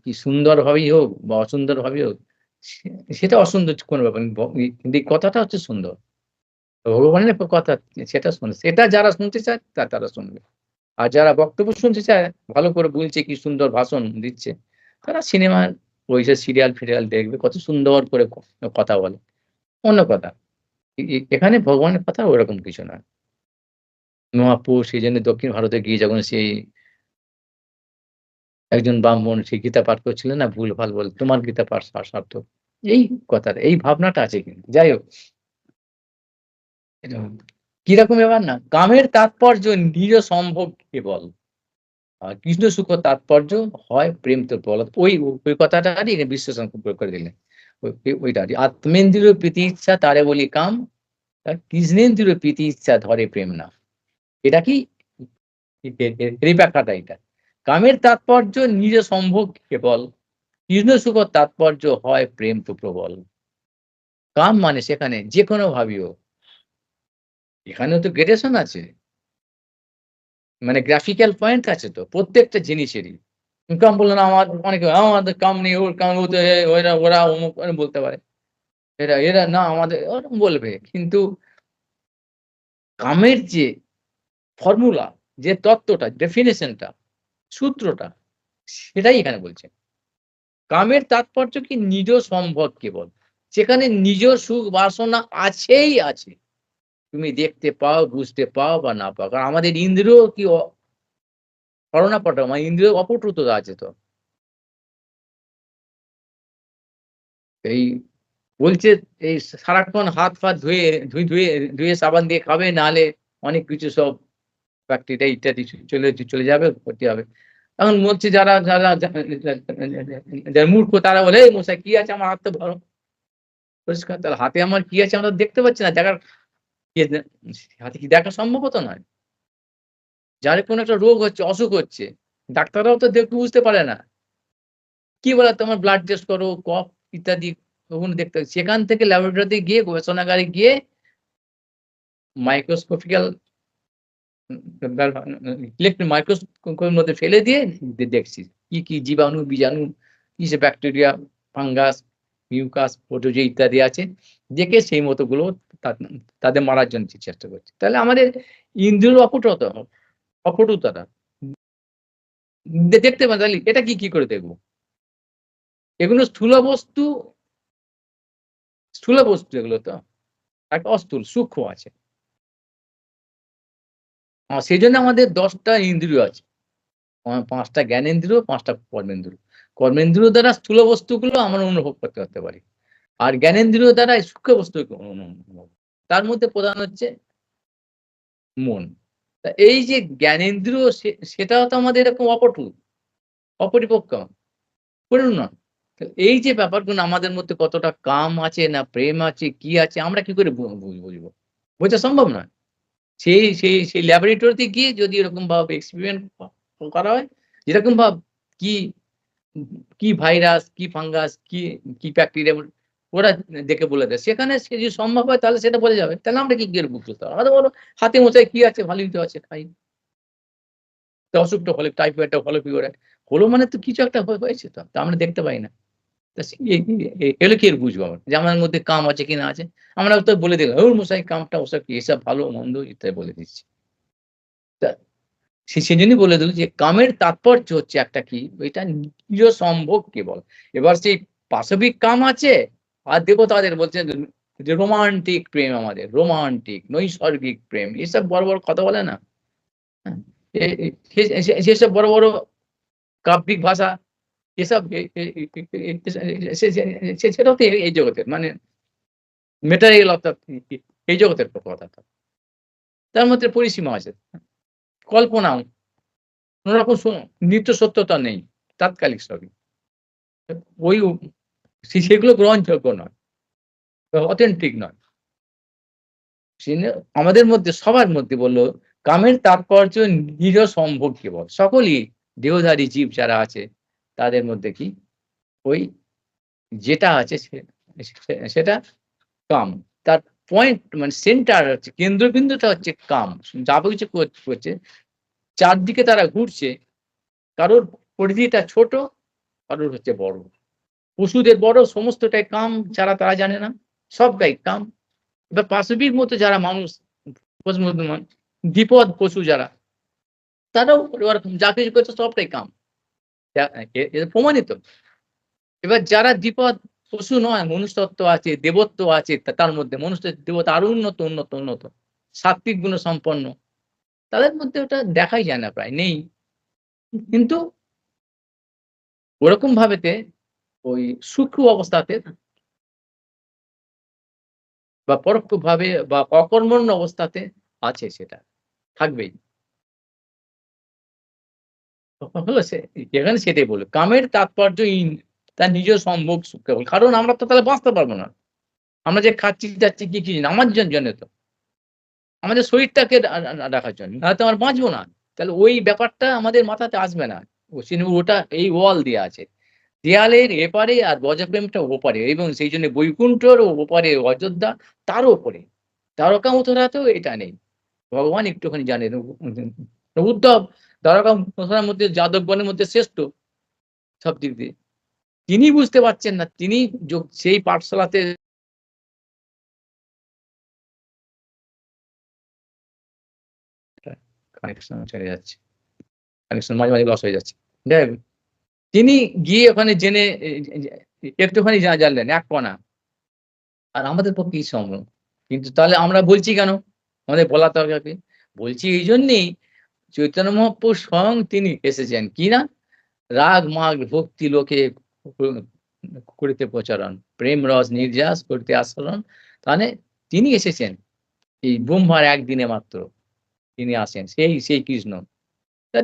কি সুন্দরভাবেই হোক বা অসুন্দরভাবেই হোক, সে সেটা অসুন্দর কোনো ব্যাপার না। কিন্তু এই কথাটা হচ্ছে সুন্দর। ভগবানের কথা, সেটা শুনে, সেটা যারা শুনতে চায় তারা শুনবে। আর যারা বক্তব্য শুনতে চায়, ভালো করে বলছে, কি সুন্দর ভাষণ দিচ্ছে, তারা সিনেমার ওইসব সিরিয়াল-ফিরিয়াল দেখবে, কত সুন্দর করে কথা বলে। অন্য কথা। এখানে ভগবানের কথা ওরকম কিছু না। মহাপ্রভু সেইজন্য দক্ষিণ ভারতে গিয়ে যখন সেই একজন ব্রাহ্মণ সে গীতা পাঠ করছিলেন না, ভুলভাল বলে, "তোমার গীতা পাঠ সার্থক।" এই কথাটা, এই ভাবনাটা আছে কিন্তু। যাই হোক, এটা কিরকম ব্যাপার না? কামের তাৎপর্য নিজ সম্ভোগ কেবল। কৃষ্ণ সুখ তাৎপর্য হয় প্রেম তো প্রবল। ওই কথাটারই এখানে বিশ্লেষণ প্রয়োগ করে দিলেন। ওইটা আত্মেন্দ্রিয় প্রীতি ইচ্ছা তারে বলি কাম, আর কৃষ্ণেন্দ্রিয় প্রীতি ইচ্ছা ধরে প্রেম না। এটা কি এই ব্যাখ্যাটা এটা। কামের তাৎপর্য নিজ সম্ভোগ কেবল, কৃষ্ণ সুখ তাৎপর্য হয় প্রেম তো প্রবল। কাম মানে সেখানে যে কোনো ভাবেও, এখানেও তো গ্রেডেশন আছে, মানে গ্রাফিক্যাল পয়েন্ট আছে তো প্রত্যেকটা জিনিসেরই। কাম বললো না, আমার অনেকে আমাদের কাম নেই, ওর কাম হতে ওরা ওরা অমুক বলতে পারে। এরা এরা না আমাদের ওরকম বলবে। কিন্তু কামের যে ফর্মুলা, যে তত্ত্বটা, ডেফিনিশনটা, সূত্রটা, সেটাই এখানে বলছেন। কামের তাৎপর্য কি নিজ সম্ভব কেবল, সেখানে নিজ সুখ বাসনা আছেই আছে। তুমি দেখতে পাও, বুঝতে পাও বা না পাও। কারণ আমাদের ইন্দ্রিয় কি ছলনাপট, মানে ইন্দ্রিয় অপটুততা আছে তো। এই বলছে এই সারাক্ষণ হাত-ফাত ধুয়ে ধুয়ে সাবান দিয়ে খাবে, নাহলে অনেক কিছু সব ব্যাকটেরিয়া ইত্যাদি চলে যাবে, ক্ষতি হবে। এখন বলছে যারা যারা যারা মূর্খ তারা বলে, "এই মশাই কি আছে আমার হাত তো ধরো পরিষ্কার।" তাহলে হাতে আমার কি আছে আমরা দেখতে পাচ্ছি না। দেখার হাতে কি দেখা সম্ভব তো নয়। যার কোনো একটা রোগ হচ্ছে, অসুখ হচ্ছে, ডাক্তাররাও তো দেখে বুঝতে পারে না। কি বলে তোমার ব্লাড টেস্ট করো, কফ ইত্যাদি ওগুলো দেখতে হবে। সেখান থেকে ল্যাবরেটরিতে গিয়ে গবেষণাগারে গিয়ে মাইক্রোস্কোপিক্যাল ইলেকট্রন মাইক্রোস্কোপের মধ্যে ফেলে দিয়ে দেখছি কি জীবাণু, বীজাণু, কিসে ব্যাকটেরিয়া, ফাঙ্গাস, মিউকাস, প্রোটোজোয়া ইত্যাদি আছে। দেখে সেই মতো গুলো তা তাদের মারার জন্য চেষ্টা করছি। তাহলে আমাদের ইন্দ্রিয় অপটুতাটা দেখতে পান, তাহলে এটা কি করে দেখব? এগুলো স্থূল বস্তু এগুলো তো। একটা অস্থূল, সূক্ষ্ম আছে। সেজন্য আমাদের ১০ টা ইন্দ্রিয় আছে। ৫ টা জ্ঞানেন্দ্রিয়, ৫ টা কর্মেন্দ্রিয়। কর্মেন্দ্রিয় দ্বারা স্থূল বস্তুগুলো আমরা অনুভব করতে পারি। আর জ্ঞানেন্দ্রিয় দ্বারা এই সূক্ষ্ম বস্তুকে অনুভব। তার মধ্যে প্রধান হচ্ছে মন। তা এই যে জ্ঞানেন্দ্রিয় সেটাও তো আমাদের এরকম অপরিপক্ক, পরিণত নয়। তো এই যে ব্যাপারগুলো আমাদের মধ্যে কতটা কাম আছে না প্রেম আছে, কি আছে আমরা কি করে বুঝবো? বোঝা সম্ভব নয়। সেই ল্যাবরেটরিতে গিয়ে যদি এরকম ভাবে এক্সপেরিমেন্ট করা হয়, যেরকম কি কি ভাইরাস, কি ফাঙ্গাস, কি ব্যাকটেরিয়া ওরা দেখে বলে দেয়। সেখানে সে যদি সম্ভব হয় তাহলে সেটা বলে যাবে। তাহলে আমরা কি করে বুঝতে পারবো? আমরা তো বলব হাতে মোছায় কি আছে? ভালোই তো আছে, খাই। তো অসুখটা হলে টাইফয়েডটা হলো কি করে? হলো মানে তো কিছু একটা হয়েছে তো। তা আমরা দেখতে পাই না। তা সে এগুলো কি করে বুঝবো আমরা? যে আমার মধ্যে কাম আছে কি না আছে? আমরা তো বলে দিলাম, "ধুর মশাই কামটা ওসব কি? এসব ভালো মন্দ" ইত্যাদি বলে দিচ্ছি। তা সেজন্যই বলে দিল যে কামের তাৎপর্য হচ্ছে একটা কি, এটা নিজ সম্ভোগ কেবল। এবার সেই পাশবিক কাম আছে, আর দেবতাদের বলছে যে রোমান্টিক প্রেম আমাদের, রোমান্টিক নৈসর্গিক প্রেম। এসব বড় কথা বলে না? হ্যাঁ? এ এ সেসব বড় কাব্যিক ভাষা, এসব এ এ এ এ এ সে সে সেটাও তো এই জগতের, মানে ম্যাটেরিয়াল অর্থাৎ এই জগতের কথা। তার মধ্যে পরিসীমা আছে। কল্পনাও কোন রকম নিত্য সত্যতা নেই। তাৎকালিক সবই। ওই সেগুলো গ্রহণযোগ্য নয়, অথেন্টিক নয়। সিনে আমাদের মধ্যে সবার মধ্যে বলল, কামের তাৎপর্য নিজ সম্ভোগ কেবল। সকলেই দেহধারী জীব যারা আছে তাদের মধ্যে কি ওই যেটা আছে সেটা কাম। তার পয়েন্ট মানে সেন্টার হচ্ছে, কেন্দ্রবিন্দুটা হচ্ছে কাম। যা কিছু করছে চারদিকে তারা ঘুরছে। কারোর পরিধিটা ছোট, কারোর হচ্ছে বড়। পশুদের বড় সমস্তটাই কাম, যারা তারা জানে না। সবটাই কাম। এবার পাশবিক মতো যারা মানুষ, দ্বিপদ পশু যারা, তারাও ওরকম যা কিছু করছে সবটাই কাম। এটা প্রমাণিত। এবার যারা দ্বিপদ পশু নয়, মনুষ্যত্ব আছে, দেবত্ব আছে, তার মধ্যে মনুষ্য দেবতা আরো উন্নত। সাত্ত্বিক গুণ সম্পন্ন। তাদের মধ্যে ওটা দেখাই যায় না, প্রায় নেই। কিন্তু ওরকম ভাবেতে ওই সূক্ষ্ম অবস্থাতে বা পরোক্ষভাবে বা অকর্মণ্য অবস্থাতে আছে, সেটা থাকবেই। হলো এখানে সেটাই বলল। কামের তাৎপর্য তার নিজের সম্ভোগ সুখ কেবল। কারণ আমরা তো তাহলে বাঁচতে পারবো না। আমরা যে খাচ্ছি যাচ্ছি কি আমার জন্য তো। আমাদের শরীরটাকে রাখার জন্য। নাহলে তো আমরা বাঁচবো না। তাহলে ওই ব্যাপারটা আমাদের মাথাতে আসবে না। ওটা এই ওয়াল দেয়া আছে। দেয়ালের এপারে আর ব্রজপ্রেমটা ওপারে এবং সেইজন্য বৈকুণ্ঠর ওপারে অযোধ্যা তারও ওপরে। দ্বারকা মথুরাতেও এটা নেই। ভগবান একটুখানি জানেন। উদ্ধব দ্বারকা মথুরার মধ্যে যাদবগণের মধ্যে শ্রেষ্ঠ সব দিক দিয়ে। তিনি বুঝতে পারছেন না। তিনি সেই পাঠশালাতে কানেকশন চলে যাচ্ছে। কানেকশন মাঝে, মাঝে লস হয়ে যাচ্ছে। যাই হোক, তিনি গিয়ে ওখানে জেনে একটুখানি জানলেন এক কণা। আর আমাদের পক্ষে কি সম্ভব? কিন্তু তাহলে আমরা বলছি কেন? আমাদের বলার দরকার কি? বলছি এইজন্যেই চৈতন্য মহাপ্রভু স্বয়ং তিনি এসেছেন। কি না? রাগ মাগ ভক্তি লোকে করিতে প্রচারণ, প্রেম রস নির্যাস করিতে আস্ফালন। তাহলে তিনি এসেছেন এই ব্রহ্মার একদিনে মাত্র তিনি আসেন। সেই কৃষ্ণ।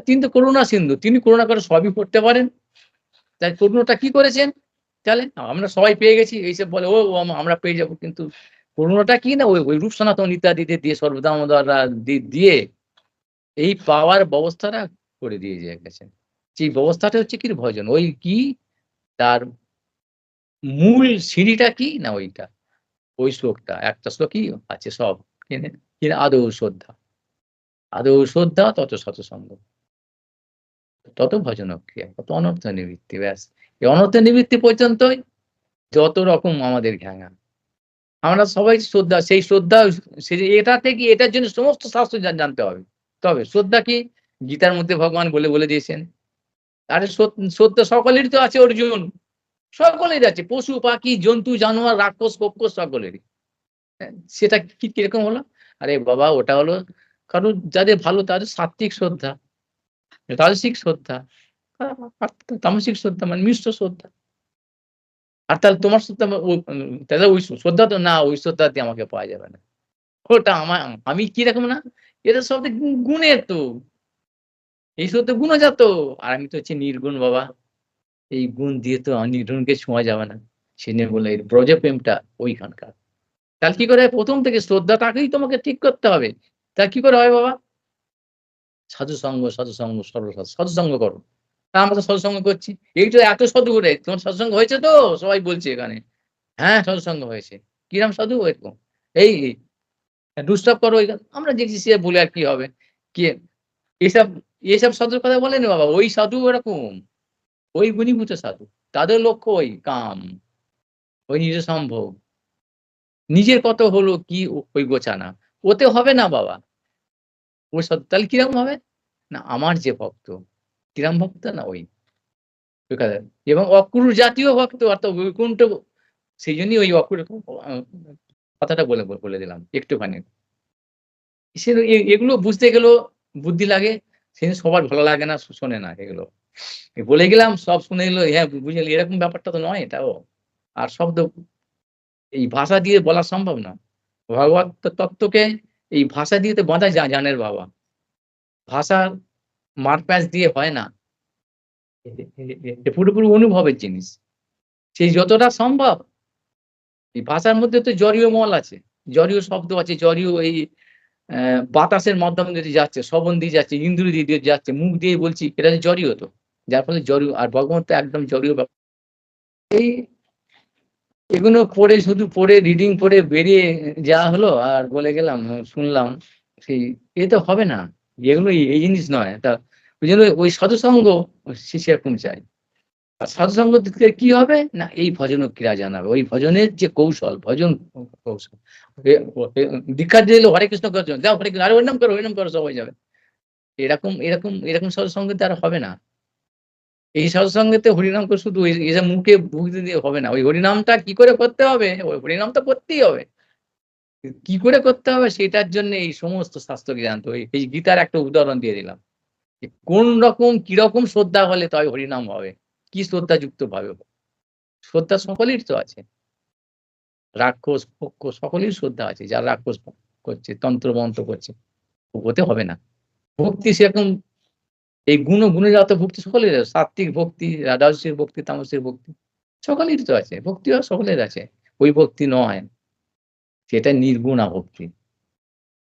তিনি তো করুণা সিন্ধু। তিনি করুণা করে সবই করতে পারেন। তাই করুণাটা কি করেছেন? তাহলে আমরা সবাই পেয়ে গেছি। এইসব বলে ও আমরা পেয়ে যাবো। কিন্তু করুণাটা কি না ওই রূপ সনাতন ইত্যাদিতে দিয়ে সর্বদামোদররা দিয়ে এই পাওয়ার ব্যবস্থাটা করে দিয়ে গেছেন। সেই ব্যবস্থাটা হচ্ছে কি ভজন। ওই কি তার মূল সিঁড়িটা কি না ওইটা। ওই শ্লোকটা একটা শ্লোকই আছে সব। কিনা আদৌ শ্রদ্ধা। আদৌ শ্রদ্ধা তত সৎসঙ্গ। তত ভজন ক্রিয়া, তত অনর্থ নিবৃত্তি ব্যাস। এই অনর্থ নিবৃত্তি পর্যন্তই যত রকম আমাদের ঘ্যাঙা। আমরা সবাই শ্রদ্ধা সেই শ্রদ্ধা এটা থেকে এটার জন্য সমস্ত শাস্ত্র জানতে হবে। তবে শ্রদ্ধা কি? গীতার মধ্যে ভগবান বলে দিয়েছেন। আরে শ্রদ্ধা সকলেরই তো আছে অর্জুন। সকলেরই আছে। পশু, পাখি, জন্তু, জানোয়ার, রাক্ষস, কক্ষস সকলেরই। সেটা কিরকম হলো? আরে বাবা ওটা হলো কারণ যাদের ভালো তাদের সাত্ত্বিক শ্রদ্ধা, রাজসিক শ্রদ্ধা, আর তামসিক শ্রদ্ধা মানে মিশ্র শ্রদ্ধা। আর তাহলে তোমার শ্রদ্ধা তাহলে ওই শ্রদ্ধা তো না ওই শ্রদ্ধা দিয়ে আমাকে পাওয়া যাবে না। ওটা আমি কিরকম না? এটা সব গুণের তো। এই শ্রদ্ধা গুণজাত। আর আমি তো হচ্ছি নির্গুণ বাবা। এই গুণ দিয়ে তো নির্গুণকে ছোঁয়া যাবে না। সেজন্য বললে এর ব্রজপ্রেমটা ওইখানকার। তাহলে কি করে? ১ম থেকে শ্রদ্ধাটাকেই তোমাকে ঠিক করতে হবে। তা কি করে হয় বাবা? সাধুসঙ্গ, সাধুসঙ্গ, সাধুসঙ্গ করো। তা আমরা তো সাধুসঙ্গ করছি। এই তো এত সাধু করে তোমার সৎসঙ্গ হয়েছে তো? সবাই বলছে এখানে। হ্যাঁ, সাধুসঙ্গ হয়েছে। কিরাম সাধু? এরকম। এই ডুস্টার্ব করো আমরা দেখছি সে বলে আর কি হবে? কি এসব এসব সাধুর কথা বলেনি বাবা। ওই সাধু ওরকম। ওই গুণীভূত সাধু। তাদের লক্ষ্য ওই কাম, ওই নিজ সম্ভোগ। নিজের কত হলো কি ওই গোছানা। ওতে হবে না বাবা। ওই সাধু তাহলে কিরকম হবে? না আমার যে ভক্ত, কিরাম ভক্ত না ওই। এবং অক্রূর জাতীয় ভক্ত অর্থাৎ বৈকুণ্ঠ সেইজন্যই ওই অক্রূর কথাটা বলে দিলাম একটুখানি। সে এগুলো বুঝতে গেলেও বুদ্ধি লাগে। সেদিন সবার ভালো লাগে না, শোনে না এগুলো। বলে গেলাম সব শুনে নিল, হ্যাঁ বুঝে নিল এরকম ব্যাপারটা তো নয় এটাও। আর শব্দ এই ভাষা দিয়ে বলা সম্ভব না। ভগবত তত্ত্বকে এই ভাষা দিয়ে তো বাঁধা জানের বাবা। ভাষার মারপ্যাঁচ দিয়ে হয় না। পুরোপুরি অনুভবের জিনিস। সেই যতটা সম্ভব এই ভাষার মধ্যে তো জড়ীয় মল আছে। জড়ীয় শব্দ আছে, জড়ীয় এই বাতাসের মাধ্যমে যদি যাচ্ছে, শ্রবণ দিয়ে যাচ্ছে, ইন্দ্রিয় দিয়ে যাচ্ছে, মুখ দিয়ে বলছি এটা তো জড়ীয় তো। যার ফলে জড়ীয় আর ভগবান তো একদম জড়ীয় ব্যাপার। এই এগুলো পড়ে শুধু পড়ে রিডিং পড়ে বেরিয়ে যাওয়া হলো আর বলে গেলাম শুনলাম সেই এ তো হবে না। এগুলো এই জিনিস নয়। তা ওইজন্য ওই সাধুসঙ্গ সেরকম চাই। আর সাধুসঙ্গ থেকে কি হবে? না এই ভজন ক্রিয়া জানাবে। ওই ভজনের যে কৌশল, ভজন কৌশল। এ এ দীক্ষা দিলে হরে কৃষ্ণ করছো, যাও হরে কৃষ্ণ, আরে হরিনাম করো সবাই যাবে। এরকম সাধুসঙ্গ তো আর হবে না। এই সাধুসঙ্গেতে হরিনাম করে শুধু এসব মুখে বুঝতে দিয়ে হবে না। ওই হরিনামটা কি করে করতে হবে? ওই হরিনাম তো করতেই হবে। কি করে করতে হবে সেটার জন্য এই সমস্ত শাস্ত্রকে জানতে হবে। এই গীতার একটা উদাহরণ দিয়ে দিলাম। যে কোন রকম কিরকম শ্রদ্ধা হলে তবে হরিনাম হবে। কি শ্রদ্ধাযুক্ত ভাবে হবে। শ্রদ্ধা সকলেরই তো আছে। রাক্ষস, পক্ষ সকলেরই শ্রদ্ধা আছে। যারা রাক্ষস করছে, তন্ত্র মন্ত্র করছে, ওতে হবে না। ভক্তি সেরকম এই গুণজাত ভক্তি সকলের আছে। সাত্ত্বিক ভক্তি, রাজসিক ভক্তি, তামসিক ভক্তি সকলেরই তো আছে। ভক্তিও সকলের আছে। ওই ভক্তি নয়, সেটা নির্গুণা ভক্তি।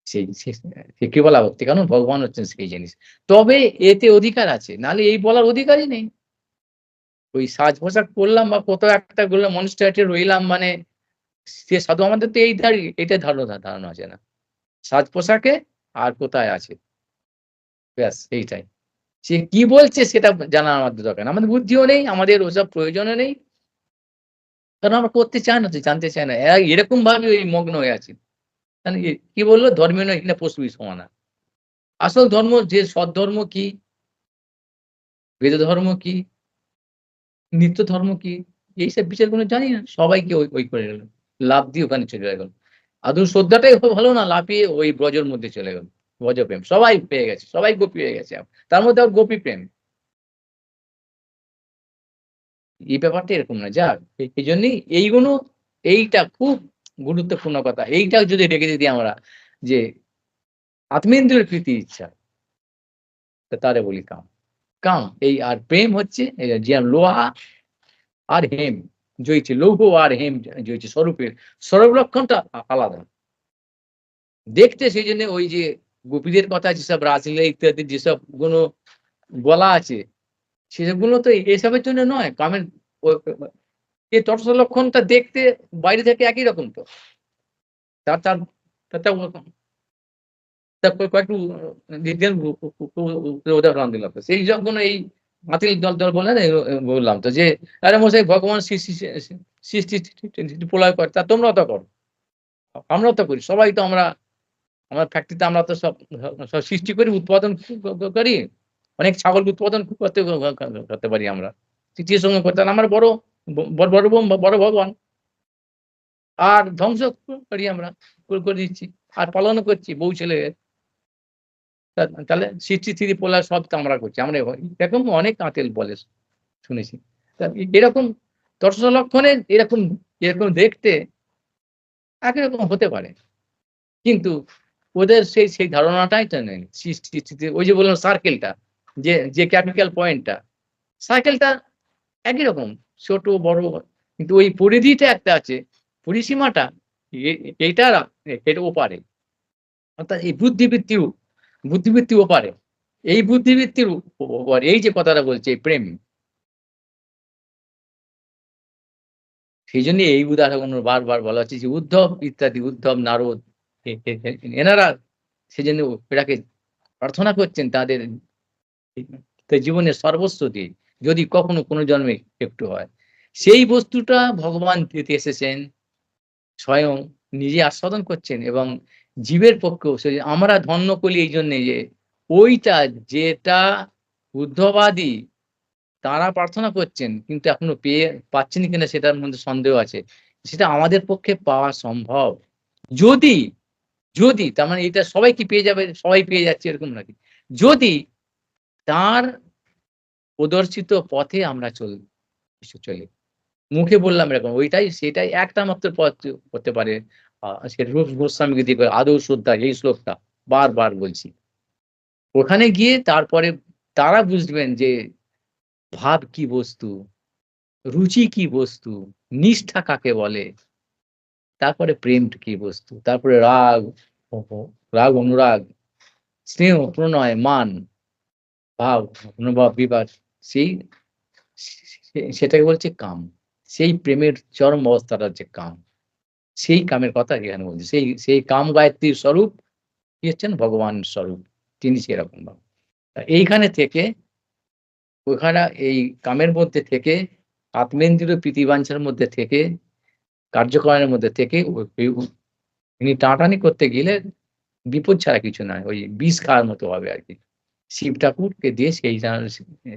সে কি বলা ভক্তি? কারণ ভগবান হচ্ছেন সেই জিনিস। তবে এতে অধিকার আছে। নাহলে এই বলার অধিকারই নেই। ওই সাজ-পোশাক পরলাম বা কোথাও একটা গেলাম মনস্ট্রাটে রইলাম মানে সে সাধু আমাদের তো এটা ধারণা আছে না। সাজ-পোশাকে আর কোথায় আছে। ব্যাস এইটাই। সে কি বলছে সেটা জানা আমাদের দরকার না। আমাদের বুদ্ধিও নেই, আমাদের ওসব প্রয়োজনও নেই। কারণ আমরা করতে চাই না তো, জানতে চাই না। এরা এরকমভাবে ওই মগ্ন হয়ে আছি। মানে কি বলল? ধর্মীয় নয় কিনা পশুই সমানা। আসল ধর্ম যে সৎধর্ম কি, বেদ ধর্ম কি, নিত্য ধর্ম কি, এইসব বিচারগুলো জানি না। সবাইকে ওই করে গেল। লাফ দিয়ে ওখানে চলে গেল। আদৌ শ্রদ্ধাটাই ভালো না লাফিয়ে ওই ব্রজের মধ্যে চলে গেল। ব্রজপ্রেম। সবাই পেয়ে গেছে। সবাই গোপী হয়ে গেছে। তার মধ্যে আবার গোপী প্রেম। এই ব্যাপারটা এরকম না। যাক এইজন্যই এইগুলো এইটা খুব গুরুত্বপূর্ণ কথা। এইটা যদি রেখে দিই আমরা যে আত্মেন্দ্রিয়ের প্রীতি ইচ্ছা, তারে বলি কাম। কাম এই আর প্রেম হচ্ছে যে লোহা আর হেম জ্বলছে, লৌহ আর হেম জ্বলছে স্বরূপের। স্বরূপ লক্ষণটা আলাদা। দেখতে সেইজন্য ওই যে গোপীদের কথা যেসব রাসলীলা ইত্যাদি যেসব গুলো বলা আছে, সেসবগুলো তো এসবের জন্য নয়। কামের ও এই তটস্থ লক্ষণটা দেখতে বাইরে থেকে একই রকম তো। তার তার তারটা তারপর কয়েকটু ডিটেইল উদাহরণ দিলাম তো। সেই যখন এই মাতিল দল বলে না বললাম তো যে, "আরে মশাই ভগবান সৃষ্টি প্রলয় করে। তা তোমরাও তো করো। আমরাও তো করি। সবাই তো আমার ফ্যাক্টরিতে আমরা তো সব সৃষ্টি করি, উৎপাদন করি। অনেক ছাগলকে উৎপাদন করতে পারি আমরা। তৃতীয় সঙ্গে করতে আমরা বড় বড় ভগবান। আর ধ্বংস করি আমরা। করে দিচ্ছি। আর পালনও করছি বউ ছেলে তাহলে সৃষ্টি প্রলয় সব তো আমরা করছি। আমরা এরকম অনেক আঁতেল বলে শুনেছি। তা এরকম দর্শ লক্ষণে এরকম দেখতে একই রকম হতে পারে। কিন্তু ওদের সেই ধারণাটাই তো নেই। সৃষ্টি ওই যে বললাম সার্কেলটা যে ক্যাপিটাল পয়েন্টটা, সার্কেলটা একই রকম। ছোট বড় কিন্তু ওই পরিধিটা একটা আছে। পরিসীমাটা এ এইটার এর ওপারে। অর্থাৎ এই বুদ্ধিবৃত্তি ওপারে। এই বুদ্ধিবৃত্তির ওপারে এই যে কথাটা বলছি এই প্রেম। সেইজন্য এই উদাহরণগুলো বারবার বলা হচ্ছে যে উদ্ধব ইত্যাদি উদ্ধব, নারদ এনারা সেজন্য এটাকে প্রার্থনা করছেন তাদের জীবনের সর্বস্ব দিয়ে। যদি কখনো কোনো জন্মে একটু হয়। সেই বস্তুটা ভগবান দিতে এসেছেন। স্বয়ং নিজে আস্বাদন করছেন এবং জীবের পক্ষেও আমরা ধন্য করি এইজন্যে যে ওইটা যেটা বুদ্ধবাদী তারা প্রার্থনা করছেন কিন্তু এখনো পাচ্ছেন কিনা সেটার মধ্যে সন্দেহ আছে। সেটা আমাদের পক্ষে পাওয়া সম্ভব। যদি, যদি তার মানে এটা সবাই কি পেয়ে যাবে, সবাই পেয়ে যাচ্ছে এরকম নাকি? যদি তার প্রদর্শিত পথে আমরা চলি। মুখে বললাম এরকম সেটাই একটা মাত্র পথ হতে পারে। সে রূপ গোস্বামীকে দিয়ে আদৌ শ্রদ্ধা এই শ্লোকটা বারবার বলছি। ওখানে গিয়ে তারপরে তারা বুঝবেন যে ভাব কি বস্তু, রুচি কি বস্তু, নিষ্ঠা কাকে বলে, তারপরে প্রেম কি বস্তু, তারপরে অনুরাগ, স্নেহ, প্রণয়, মান, ভাব, অনুভব, বিবাদ সেই সেটাকে বলছে কাম। সেই প্রেমের চরম অবস্থাটা হচ্ছে কাম। সেই কামের কথা এখানে বলছি। সেই কাম গায়ত্রীর স্বরূপ কি হচ্ছেন ভগবান স্বরূপ। তিনি সেরকম ভাবে। এইখানে থেকে ওখানে এই কামের মধ্যে থেকে আত্মেন্দ্রিয় প্রীতিবাঞ্ছার মধ্যে থেকে কার্যকরণের মধ্যে থেকে তিনি টানাটানি করতে গেলে বিপদ ছাড়া কিছু নয়। ওই বিষ খাওয়ার মতো হবে আরকি। শিব ঠাকুরকে দিয়ে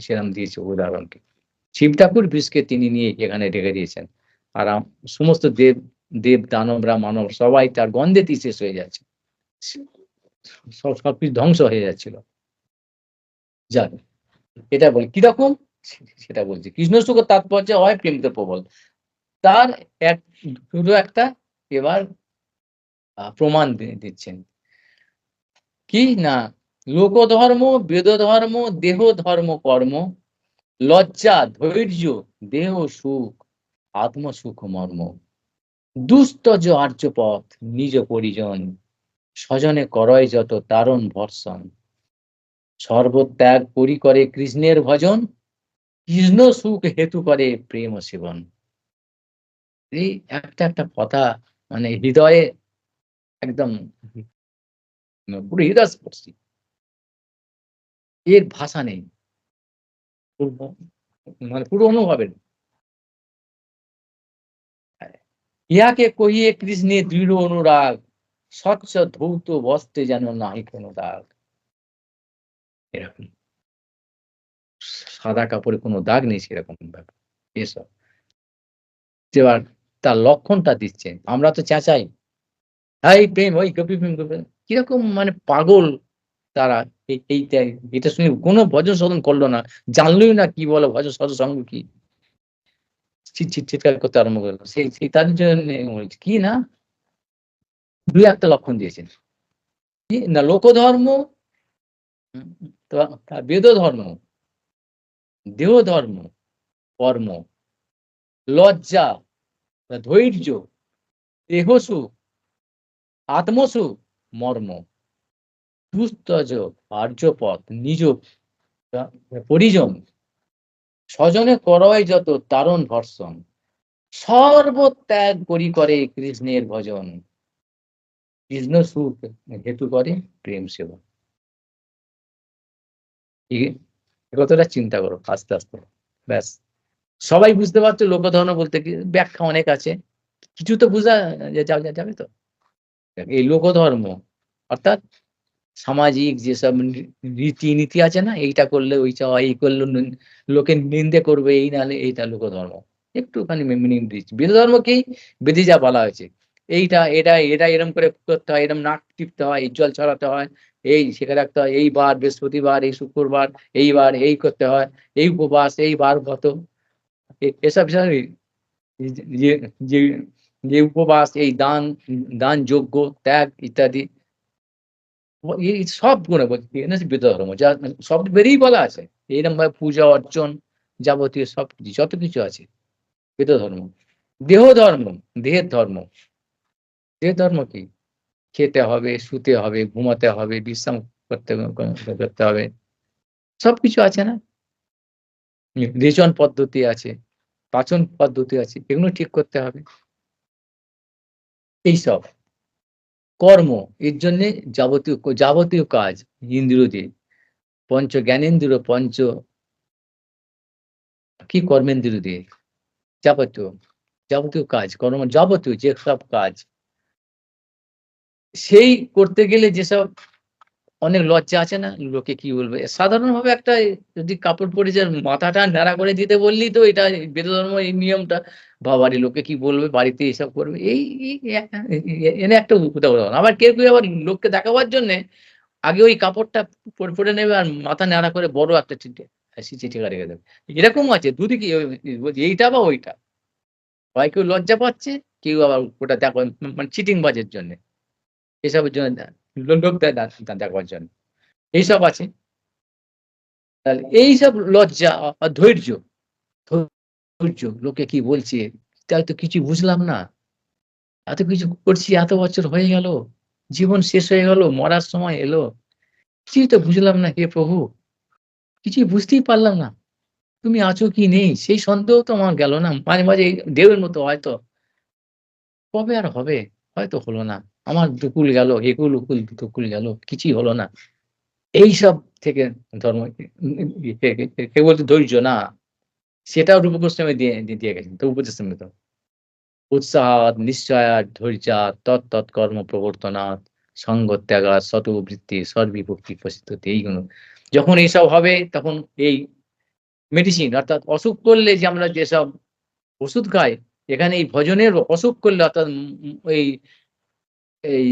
সেরম দিয়েছে উদাহরণটি। শিব ঠাকুর বিষকে তিনি নিয়ে এখানে রেখে দিয়েছেন। আর সমস্ত দেব, দানবরা, মানব সবাই তার গন্ধেতেই শেষ হয়ে যাচ্ছে। সবকিছু ধ্বংস হয়ে যাচ্ছিল। যাক এটা বলি কিরকম সেটা বলছি। কৃষ্ণ সুখের তাৎপর্য হয় প্রেমিত প্রবল। তার এক শুধু একটা এবার প্রমাণ দিচ্ছেন। কি না লোকধর্ম, বেদধর্ম, দেহ ধর্ম কর্ম, লজ্জা, ধৈর্য, দেহ সুখ, আত্মসুখ মর্ম। দুস্তজ আর্যপথ, নিজ পরিজন, স্বজনে করয় যত তারণ ভর্ষণ। সর্বত্যাগ করি করে কৃষ্ণের ভজন, কৃষ্ণ সুখ হেতু করে প্রেম সেবন। এই একটা একটা কথা মানে হৃদয়ে একদম পুরো হৃদয়স্পর্শী। এর ভাষা নেই। মানে পুরো অনুভবের। ইহাকে কহিয়ে কৃষ্ণের দৃঢ় অনুরাগ, স্বচ্ছ ধৌত বস্ত্রে যেন নাই কোনো দাগ। এরকম সাদা কাপড়ে কোনো দাগ নেই সেরকম ব্যাপার। এসব এবার তার লক্ষণটা দিচ্ছে। আমরা তো চেঁচাই, এই প্রেম, ওই গোপী প্রেম, গোপী প্রেম। কিরকম মানে পাগল তারা। এইটাই এটা শুনে কোনো ভজন সাধন করলো না। জানলই না কি বলে ভজন সৎসঙ্গ কি। চিৎকার করতে আরম্ভ করলো। সেই তার জন্যে বলছি কি না ২-১ টা লক্ষণ দিয়েছেন। কি না লোকধর্ম, উম বেদ ধর্ম, দেহ ধর্ম, কর্ম, লজ্জা, ধৈর্য, দেহসুখ, আত্মসুখ, মর্ম। দুস্তজ আর্যপথ, নিজ পরিজন, স্বজনে করয় যত তারণ ভর্ষণ। সর্বত্যাগ করি করে কৃষ্ণের ভজন, কৃষ্ণ সুখ হেতু করে প্রেম সেবা। এই কথাটা চিন্তা করো আস্তে, আস্তে। ব্যাস। সবাই বুঝতে পারছো লোকধর্ম বলতে কি ব্যাখ্যা অনেক আছে। কিছু তো বুঝা যাবে তো? এই লোকধর্ম অর্থাৎ সামাজিক যেসব রীতিনীতি আছে না? এইটা করলে ওইটা হয়, এই করলে লোকে নিন্দে করবে, এই নাহলে এইটা লোকধর্ম। একটুখানি মিনিং দিচ্ছি। বেদধর্ম কি? বেদে যা বলা হয়েছে। এইটা, এটা এরম করে করতে হয়, এরম নাক টিপতে হয়, এই জল ছড়াতে হয়, এই শিখে রাখতে হয়, এই বার বৃহস্পতিবার, এই শুক্রবার, এই বার এই করতে হয়, এই উপবাস, এই বার ব্রত। এসব জানি যে যে যে উপবাস, এই দান, যজ্ঞ, ত্যাগ ইত্যাদি এই সবগুলো বলছি এখানে হচ্ছে বেদধর্ম। যা সব বেদেই বলা আছে। এরকম ভাবে পূজা অর্চন যাবতীয় সবকিছু যত কিছু আছে বেদধর্ম। দেহ ধর্ম, দেহের ধর্ম। দেহের ধর্ম কি? খেতে হবে, শুতে হবে, ঘুমাতে হবে, বিশ্রাম করতে করতে হবে। সবকিছু আছে না? রেচন পদ্ধতি আছে, পাচন পদ্ধতি আছে। এগুলো ঠিক করতে হবে। এইসব কর্ম এর জন্যে যাবতীয় কাজ ইন্দ্রিয় দিয়ে পঞ্চ জ্ঞানেন্দ্রিয়, পঞ্চ কি কর্মেন্দ্রিয় দিয়ে যাবতীয়, যাবতীয় কাজ কর্ম যাবতীয় যেসব কাজ সেই করতে গেলে যেসব অনেক লজ্জা আছে না? লোকে কি বলবে? সাধারণভাবে একটা যদি কাপড় পরে যে মাথাটা ন্যাড়া করে দিতে বললেই তো এটা বেদধর্ম এই নিয়মটা। বাবারে! লোকে কি বলবে? বাড়িতে এসব করবে। এই এনে একটা উদাহরণ। আবার কেউ আবার লোককে দেখাবার জন্যে আগে ওই কাপড়টা পরে নেবে আর মাথা ন্যাড়া করে বড় একটা চিঠি রেখে দেবে। এরকমও আছে দুদিকে এইটা বা ওইটা। হয় কেউ লজ্জা পাচ্ছে, কেউ আবার ওটা মানে চিটিং বাজের জন্যে। এসবের জন্য লোক দেখাবার জন্য। এইসব আছে। তাহলে এইসব লজ্জা আর ধৈর্য, ধৈর্য লোকে কি বলছে তাই তো কিছু বুঝলাম না। এত কিছু করছি, এত বছর হয়ে গেল। জীবন শেষ হয়ে গেল, মরার সময় এলো। কিছুই তো বুঝলাম না হে প্রভু। কিছুই বুঝতেই পারলাম না। তুমি আছো কি নেই সেই সন্দেহ তো আমার গেল না। মাঝে, মাঝে এই ঢেউয়ের মতো হয়তো কবে আর হবে? হয়তো হলো না। আমার দুকুল গেল, একুল উকুল দুকুল গেল। কিছুই হলো না। এইসব থেকে ধর্ম কেউ বলছে ধৈর্য না। সেটাও রূপ গোস্বামী দিয়ে গেছেন। তো উপদেশামৃত। উৎসাহাৎ, নিশ্চয়াৎ, ধৈর্যাৎ, তৎকর্ম প্রবর্তনাৎ, সঙ্গত্যাগাৎ, সতবৃত্তি, সদ্বিভক্তি প্রসিদ্ধতি এইগুলো। যখন এইসব হবে তখন এই মেডিসিন অর্থাৎ অসুখ করলে যে আমরা যেসব ওষুধ খাই, এখানে এই ভজনের অসুখ করলে অর্থাৎ এই এই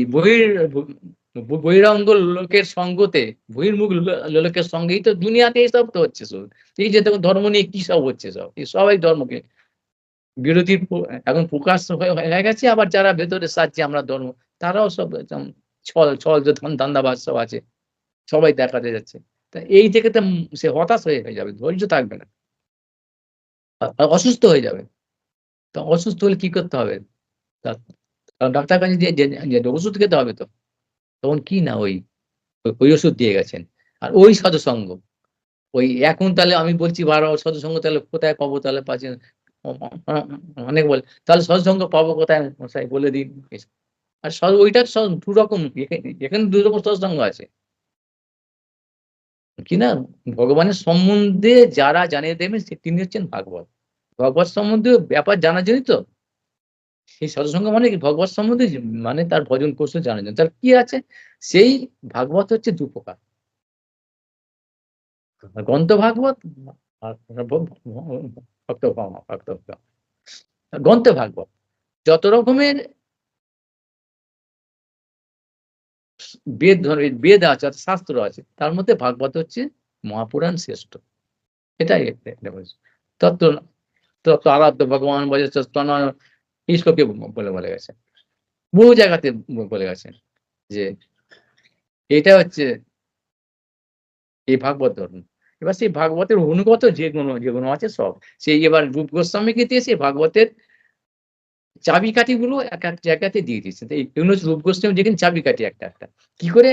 বহিরঙ্গ লোকের সঙ্গতে বহির্মুখ লোকের সঙ্গেই তো দুনিয়াতে এসব তো হচ্ছে শুধু। এই যে দেখুন ধর্ম নিয়ে কি সব হচ্ছে সব। এই সবাই ধর্মকে বিরোধীর এখন প্রকাশ হয়ে গেছে। আবার যারা ভেতরে সাজছে আমরা ধর্ম, তারাও সব ছল ছল যে ধান্দাবাজ সব আছে। সবাই দেখাতে যাচ্ছে। তা এই থেকে তো সে হতাশ হয়ে যাবে, ধৈর্য থাকবে না। অসুস্থ হয়ে যাবে। তো অসুস্থ হলে কি করতে হবে? তা ডাক্তারের কাছে যে ওষুধ খেতে হবে তো। তখন কি না ওই ওষুধ দিয়ে গেছেন। আর ওই সাধুসঙ্গ। ওই এখন তাহলে আমি বলছি বারবার সাধুসঙ্গ তাহলে কোথায় পাবো তাহলে পাচ্ছি না। অ অ অ অনেকে বলে, "তাহলে সাধুসঙ্গ পাবো কোথায় মশাই বলে দিন।" আর ওইটা ২ রকম এখানে ২ রকম সৎসঙ্গ আছে। কিনা ভগবানের সম্বন্ধে যারা জানিয়ে দেবেন তিনি হচ্ছেন ভাগবত। ভগবত সম্বন্ধীয় ব্যাপার জানার জন্যই তো সেই সৎসঙ্গ মানে কি ভগবত সম্বন্ধে মানে তার ভজন কৌশল জানার জন্য। তার কি আছে? সেই ভাগবত হচ্ছে ২ প্রকার। গ্রন্থ ভাগবত আর ভক্ত ভক্ত গ্রন্থ ভাগবত। যত রকমের বেদ আছে অর্থাৎ শাস্ত্র আছে তার মধ্যে ভাগবত হচ্ছে মহাপুরাণ শ্রেষ্ঠ। এটাই এটা বলছি। তত্ত্ব তত্ত্ব আরাধ্য ভগবান বলে এই শ্লোকে বলে গেছে। বহু জায়গাতে বলে গেছেন যে এটা হচ্ছে এই ভাগবত ধর্ম। এবার সেই ভাগবতের অনুগত যেগুলো আছে সব। সেই এবার রূপ গোস্বামীকে দিয়ে সেই ভাগবতের চাবিকাঠিগুলো এক জায়গাতে দিয়ে দিয়েছেন। তো এগুলো হচ্ছে রূপ গোস্বামী দেখেন চাবিকাঠি একটা। কি করে?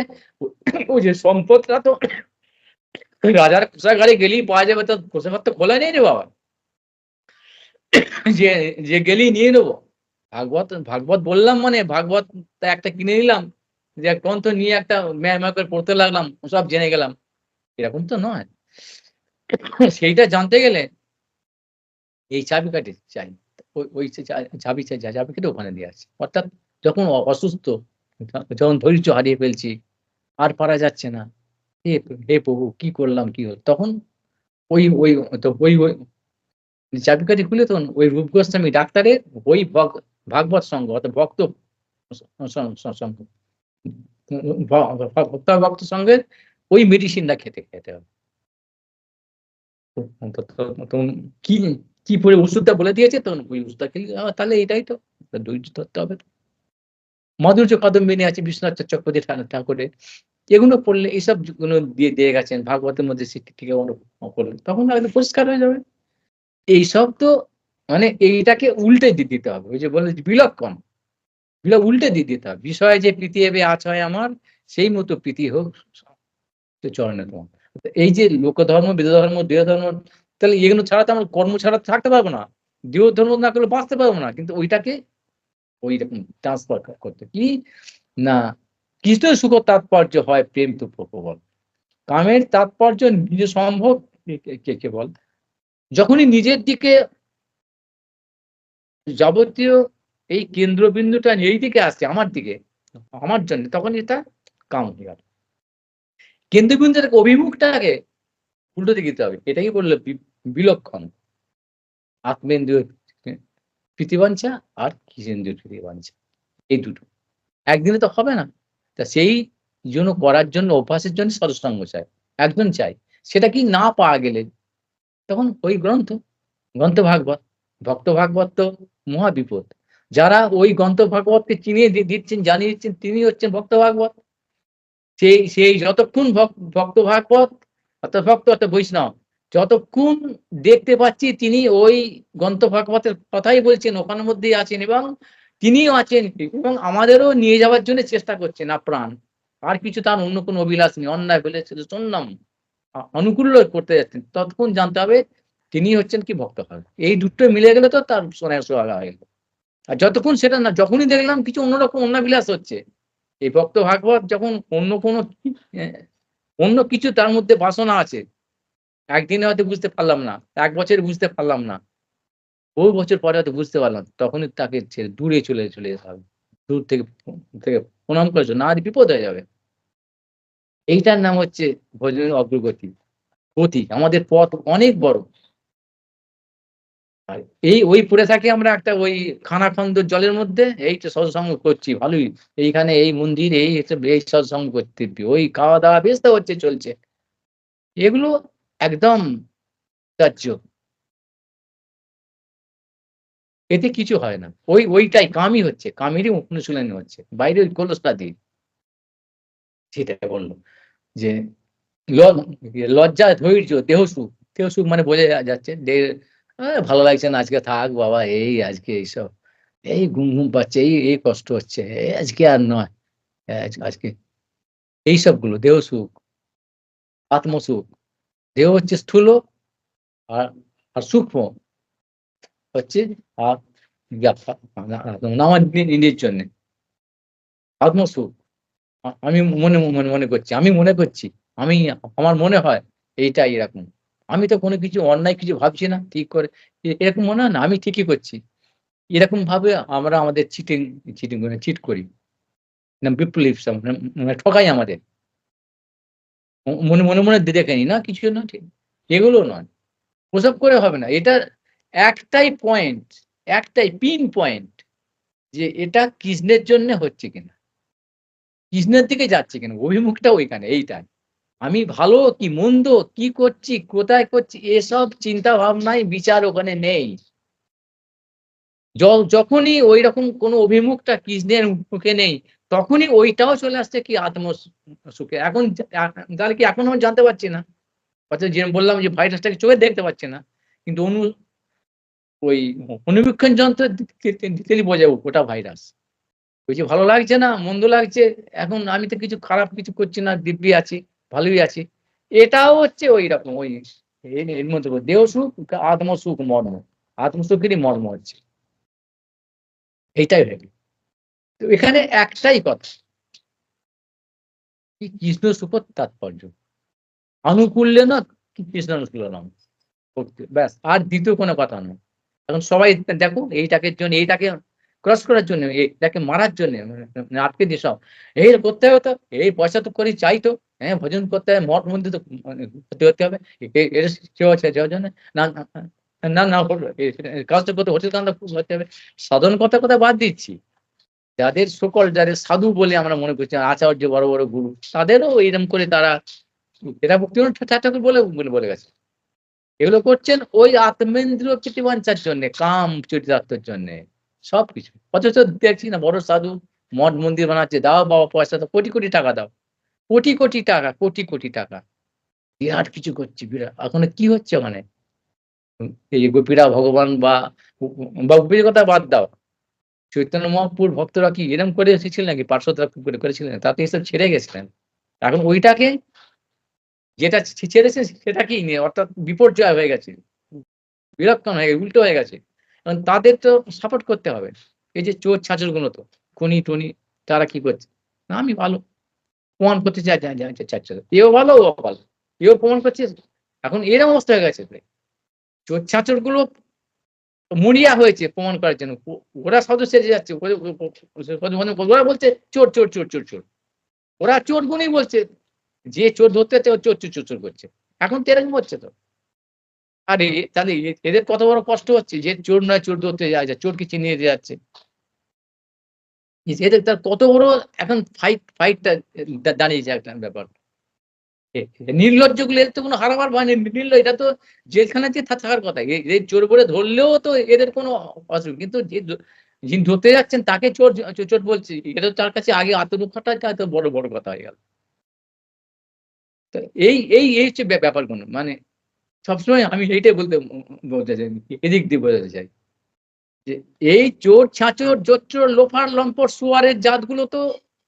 ওই যে সম্পদটা তো রাজার কোষাগারে গেলেই পাওয়া যাবে, তো কোষাগার তো খোলা নেই রে বাবা। যে যে গেলেই নিয়ে নেবো। ভাগবত বললাম মানে ভাগবত একটা কিনে নিলাম। যে গ্রন্থ নিয়ে একটা ম্যাঁ করে পড়তে লাগলাম। সব জেনে গেলাম। এরকম তো নয়। সেইটা জানতে গেলে এই চাবিকাঠি চাই। ওই চাবিকাঠি ওখানে দিয়ে আছে। অর্থাৎ যখন অসুস্থ, যখন ধৈর্য হারিয়ে ফেলছি, আর পারা যাচ্ছে না। হে হে প্রভু কি করলাম কি হলো? তখন ওই ওই তো ওই চাবিকাঠি খুলে তখন ওই রূপ গোস্বামী ডাক্তারের ওই ভাগবত সঙ্গ অর্থাৎ ভক্ত সঙ্গ ভক্ত সঙ্গের ওই মেডিসিনটা খেতে হবে। তখন কি কি পরে ওষুধটা বলে দিয়েছে তখন ওই ওষুধটা খেলে তাহলে এটাই তো ধৈর্য ধরতে হবে। মাধুর্য কাদম্বিনী আছে বিশ্বনাথ চক্রবর্তী ঠাকুরের। এগুলো পড়লে এইসব গুলো দিয়ে গেছেন ভাগবতের মধ্যে স্বীকৃতিকে করলে তখন একদম পরিষ্কার হয়ে যাবে। এইসব তো মানে এইটাকে উল্টে দিতে হবে। ওই যে বলে বিলক্ষণ, উল্টে দিতে হবে। বিষয়ে যে প্রীতি এবে আছয় আমার সেই মতো প্রীতি হোক চরণে তোমার। এই যে লোকধর্ম, বেদধর্ম, দেহধর্ম তাহলে এগুলো ছাড়া তো আমরা কর্ম ছাড়া থাকতে পারবো না। দেহ ধর্ম না করলে বাঁচতে পারবো না। কিন্তু ওইটাকে ঐরকম ট্রান্সফার করতে কি না কৃষ্ণের সুখ তাৎপর্য হয় প্রেম তো প্রবল। কামের তাৎপর্য নিজে সম্ভব কেবল যখনই নিজের দিকে যাবতীয় এই কেন্দ্রবিন্দুটা এই দিকে আসছে আমার দিকে, আমার জন্য তখন এটা কাম হয়ে গেল। কেন্দ্রবিন্দুর অভিমুখটাকে উল্টো দিকে দিতে হবে। এটাই বলল বিলক্ষণ। আত্মেন্দ্রিয় প্রীতিবাঞ্ছা আর কৃষেন্দ্রিয় প্রীতিবাঞ্ছা। এই দুটো। একদিনে তো হবে না। তা সেই জন্য করার জন্য অভ্যাসের জন্য সৎসঙ্গ চাই। একজন চাই। সেটা কি না পাওয়া গেলে তখন ওই গ্রন্থ ভাগবত। ভক্ত ভাগবত তো মহা বিপদ। যারা ওই গ্রন্থ ভাগবতকে চিনিয়ে দিচ্ছেন, জানিয়ে দিচ্ছেন তিনি হচ্ছেন ভক্ত ভাগবত। সেই যতক্ষণ ভক্ত ভাগবত অর্থাৎ ভক্ত অর্থাৎ বৈষ্ণব যতক্ষণ দেখতে পাচ্ছি তিনি ওই গ্রন্থ ভাগবতের কথাই বলছেন, ওখানের মধ্যেই আছেন এবং তিনিও আছেন এবং আমাদেরও নিয়ে যাওয়ার জন্য চেষ্টা করছেন আপ্রাণ। আর কিছু তার অন্য কোনো অভিলাষ নেই। অন্যায় হলে শুধু শুনলাম অনুকূল্য করতে যাচ্ছেন। ততক্ষণ জানতে হবে তিনি হচ্ছেন কি ভক্ত ভাগ। এই দুটো মিলে গেলে তো তার সোনায় সোহাগা হয়ে গেল। আর যতক্ষণ সেটা না যখনই দেখলাম কিছু অন্যরকম অন্যাবিলাস হচ্ছে এই ভক্ত ভাগবত যখন অন্য কোনো অন্য কিছু তার মধ্যে বাসনা আছে। একদিনে হয়তো বুঝতে পারলাম না। ১ বছরে বুঝতে পারলাম না। বহু বছর পরে হয়তো বুঝতে পারলাম। তখনই তাকে ছেড়ে দূরে চলে যেতে হবে। দূর থেকে প্রণাম করেছ না হলে বিপদ হয়ে যাবে। এইটার নাম হচ্ছে ভজনের অগ্রগতি। গতি। আমাদের পথ অনেক বড়। আর ওই পড়ে থাকি আমরা একটা ওই খানাখন্দের জলের মধ্যে এই তো সৎসঙ্গ করছি ভালোই। এইখানে এই মন্দির এই সৎসঙ্গ করতে ওই খাওয়া-দাওয়া বেশ তো হচ্ছে চলছে। এগুলো একদম ত্যায্য। এতে কিছু হয় না। ওইটাই কামই হচ্ছে। কামেরই অনুশীলনী হচ্ছে। বাইরে ওই খোলসটা দিয়ে। সেটা বলল। যে লজ্জা, ধৈর্য, দেহ সুখ মানে বোঝা যাচ্ছে ভালো লাগছে না আজকে, থাক বাবা, এই আজকে এইসব, এই ঘুম পাচ্ছে, এই কষ্ট হচ্ছে, আজকে আর নয়, আজকে এইসবগুলো দেহ সুখ, আত্মসুখ। দেহ হচ্ছে স্থূল, আর আর সূক্ষ্ম হচ্ছে আ আমার নিজের জন্যে আত্মসুখ। আমি মনে করছি, আমি আমার মনে হয় এইটা এরকম। আমি তো কোনো কিছু অন্যায় কিছু ভাবছি না, ঠিক করে এরকম মনে হয় না, আমি ঠিকই করছি। এরকম ভাবে আমরা আমাদের চিট করি। না বিপ্লব মানে ঠকাই আমাদের। মনে দেখে নিই না কিছু না, ঠিক এগুলো নয়। ওসব করে হবে না। এটার একটাই পয়েন্ট, একটাই পিন পয়েন্ট, যে এটা কৃষ্ণের জন্যে হচ্ছে কিনা। কৃষ্ণের দিকে যাচ্ছে কিনা, অভিমুখটা ওইখানে, এইটাই। আমি ভালো কি মন্দ, কি করছি, কোথায় করছি, এসব চিন্তা ভাবনায় বিচার ওখানে নেই। যখনই ঐরকম কোনো অভিমুখটা কৃষ্ণের মুখে নেই, তখনই ওইটাও চলে আসছে কি সুখে। এখন তাহলে কি এখনো আমি জানতে পারছি না। অর্থাৎ যে বললাম যে ভাইরাসটাকে চোখে দেখতে পাচ্ছি না। কিন্তু ওই অনুবীক্ষণ যন্ত্র দিতেই বোঝা যাবে ওটা ভাইরাস। ওই যে ভালো লাগছে না, মন্দ লাগছে, এখন আমি তো কিছু খারাপ কিছু করছি না, দিব্যি আছি, ভালোই আছি। এটাও হচ্ছে ঐরকম, ওই এর মধ্যে দেহ সুখ, আত্মসুখ মর্ম। আত্মসুখেরই মর্ম হচ্ছে। এইটাই ভেবে। তো এখানে একটাই কথা, কি কৃষ্ণ সুখর তাৎপর্য। আনুকূল্য না কৃষ্ণানুকূল্যম। ব্যাস, আর দ্বিতীয় কোনো কথা নয়। এখন সবাই দেখো এইটাকে জন্য, এইটাকে ক্রস করার জন্য, এটাকে মারার জন্যে, মানে আটকে দিয়ে সব এই করতে হবে, তো এই পয়সা তো করি চাই তো, হ্যাঁ ভজন করতে হবে, মঠ মন্দির তো করতে হবে, এটা সেবা সেবার জন্য না না না কাজটা করতে, হোটেল কাজটা করতে হবে। সাধারণ কথা বাদ দিচ্ছি, যাদের সাধু বলে আমরা মনে করছি, আচার্য বড় বড় গুরু, তাদেরও এরকম করে তারা, এরা ভক্তিবন ঠাকুর বলে গেছে, এগুলো করছেন ওই আত্মেন্দ্রিয় প্রতিবাঞ্চার জন্যে, কাম চরিতার্থের জন্যে, সবকিছু। অথচ দেখছি না বড় সাধু মঠ মন্দির বানাচ্ছে, দাও বাবা পয়সা দাও, কোটি কোটি টাকা দাও, কোটি টাকা, কোটি টাকা, বিরাট কিছু করছি, বিরাট। এখন কি হচ্ছে ওখানে? এই যে গোপীরা ভগবান বা গোপীর কথা বাদ দাও, চৈতন্য মহাপ্রভুর ভক্তরা কি এরকম করে এসেছিলেন নাকি? পার্শ্বদরা করেছিলেন? তারা তো এসব ছেড়ে গেছিলেন। এখন ওইটাকে, যেটা ছেড়েছে সেটা কি নিয়ে, অর্থাৎ বিপর্যয় হয়ে গেছে, বিলক্ষণ হয়ে গেছে, উল্টো হয়ে গেছে। এখন তাদের তো সাপোর্ট করতে হবে। এই যে চোর ছাঁচুর গুলো তো, খুনি-টুনি, তারা কি করছে? না আমি ভালো, প্রমাণ করতে চাচ্ছে। এও ভালো, ও ভালো। এও প্রমাণ করছে। এখন এরকম অবস্থা হয়ে গেছে। চোর ছাঁচুর গুলো মরিয়া হয়েছে প্রমাণ করার জন্য। ওরা সাধু সেজে যাচ্ছে। ওরা বলছে চোর। ওরা চোর গুনেই বলছে। যে চোর ধরতে যাচ্ছে ও চোর করছে। এখন তো এরকম হচ্ছে তো। আরে তাহলে এদের কত বড় কষ্ট হচ্ছে, যে চোর নয়, চোর ধরতে যায়, চোরকে চিনিয়ে দিয়ে যাচ্ছে। এদের তার কত বড় এখন ফাইটটা দাঁড়িয়েছে একটা ব্যাপার। নির্লজ্জগুলো, এদের তো কোনো হারাবার ভয় নেই। এটা তো জেলখানাতে থাকার কথা। এদের চোর বলে ধরলেও তো এদের কোনো অসুবিধা, কিন্তু যিনি ধরতে যাচ্ছেন তাকে চোর বলছে, এটা তো তার কাছে আগে আত্মরক্ষাটা এত বড় কথা হয়ে গেল। তো এই হচ্ছে ব্যাপারগুলো। মানে সবসময় আমি এইটাই বলতে চাই, এদিক দিয়ে বোঝাতে চাই যে এই চোর ছাঁচোর জোচ্চোর লোফার লম্পট শুয়ারের জাতগুলো তো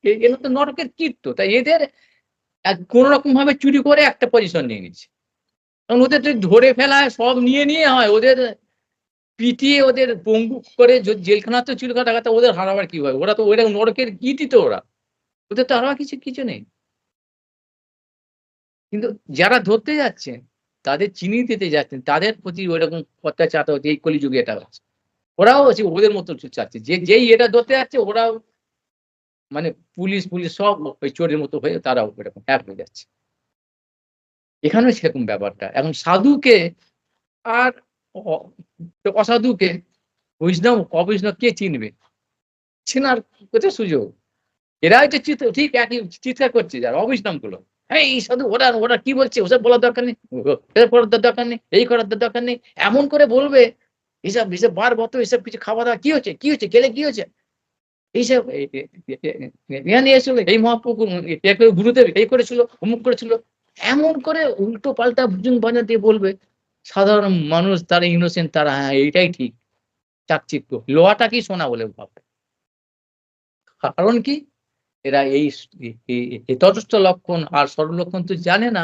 এগুলো তো নরকের কীট। তো তাই এদের কোন রকম ভাবে চুরি করে একটা পজিশন নিয়ে নিচ্ছে। কারণ ওদের যদি ধরে ফেলায়, সব নিয়ে হয়, ওদের পিটিয়ে ওদের পঙ্গু করে জেলখানা তো ছিল কাটা, ওদের হারাবার কি হয়? ওরা তো ওইরকম নরকের কীটই তো ওরা। ওদের তো হারাবার কিছু নেই। কিন্তু যারা ধরতে যাচ্ছেন, তাদের চিনিয়ে দিতে যাচ্ছেন, তাদের প্রতি ওইরকম অত্যাচার হচ্ছে, এই কলিযুগে এটা হচ্ছে। ওরাও হচ্ছে ওদের মতো চাচ্ছে, যেই এটা ধরতে যাচ্ছে, ওরাও মানে পুলিশ সব ওই চোরের মতো হয়ে তারাও এরকম এক হয়ে যাচ্ছে। এখানেও সেরকম ব্যাপারটা। এখন সাধুকে আর অ অসাধুকে, বৈষ্ণব অবৈষ্ণব কে চিনবে? চেনার কোথায় সুযোগ? এরা হচ্ছে ঠিক একই চিৎকার করছে যারা অবৈষ্ণব গুলো। এই সাধু, ওরা কি বলছে? ওসব বলার দরকার নেই। এসব করার দরকার নেই, এই করার দরকার নেই। এমন করে বলবে, এসব বার বত, এসব কিছু খাওয়া-দাওয়া কি হচ্ছে? খেলে কি হচ্ছে? এইসব এখানে এসে এই মহাপ্রভু গুরুদেব এই করেছিল, অমুক করেছিল, এমন করে উল্টো পাল্টা ভুজুং বাজা দিয়ে বলবে। সাধারণ মানুষ তারা ইনোসেন্ট, তারা হ্যাঁ এইটাই ঠিক, চাকচিক্য। লোহাটা কি সোনা বলে ভাববে। কারণ কি? এরা এই তটস্থ লক্ষণ আর সরলক্ষণ তো জানে না।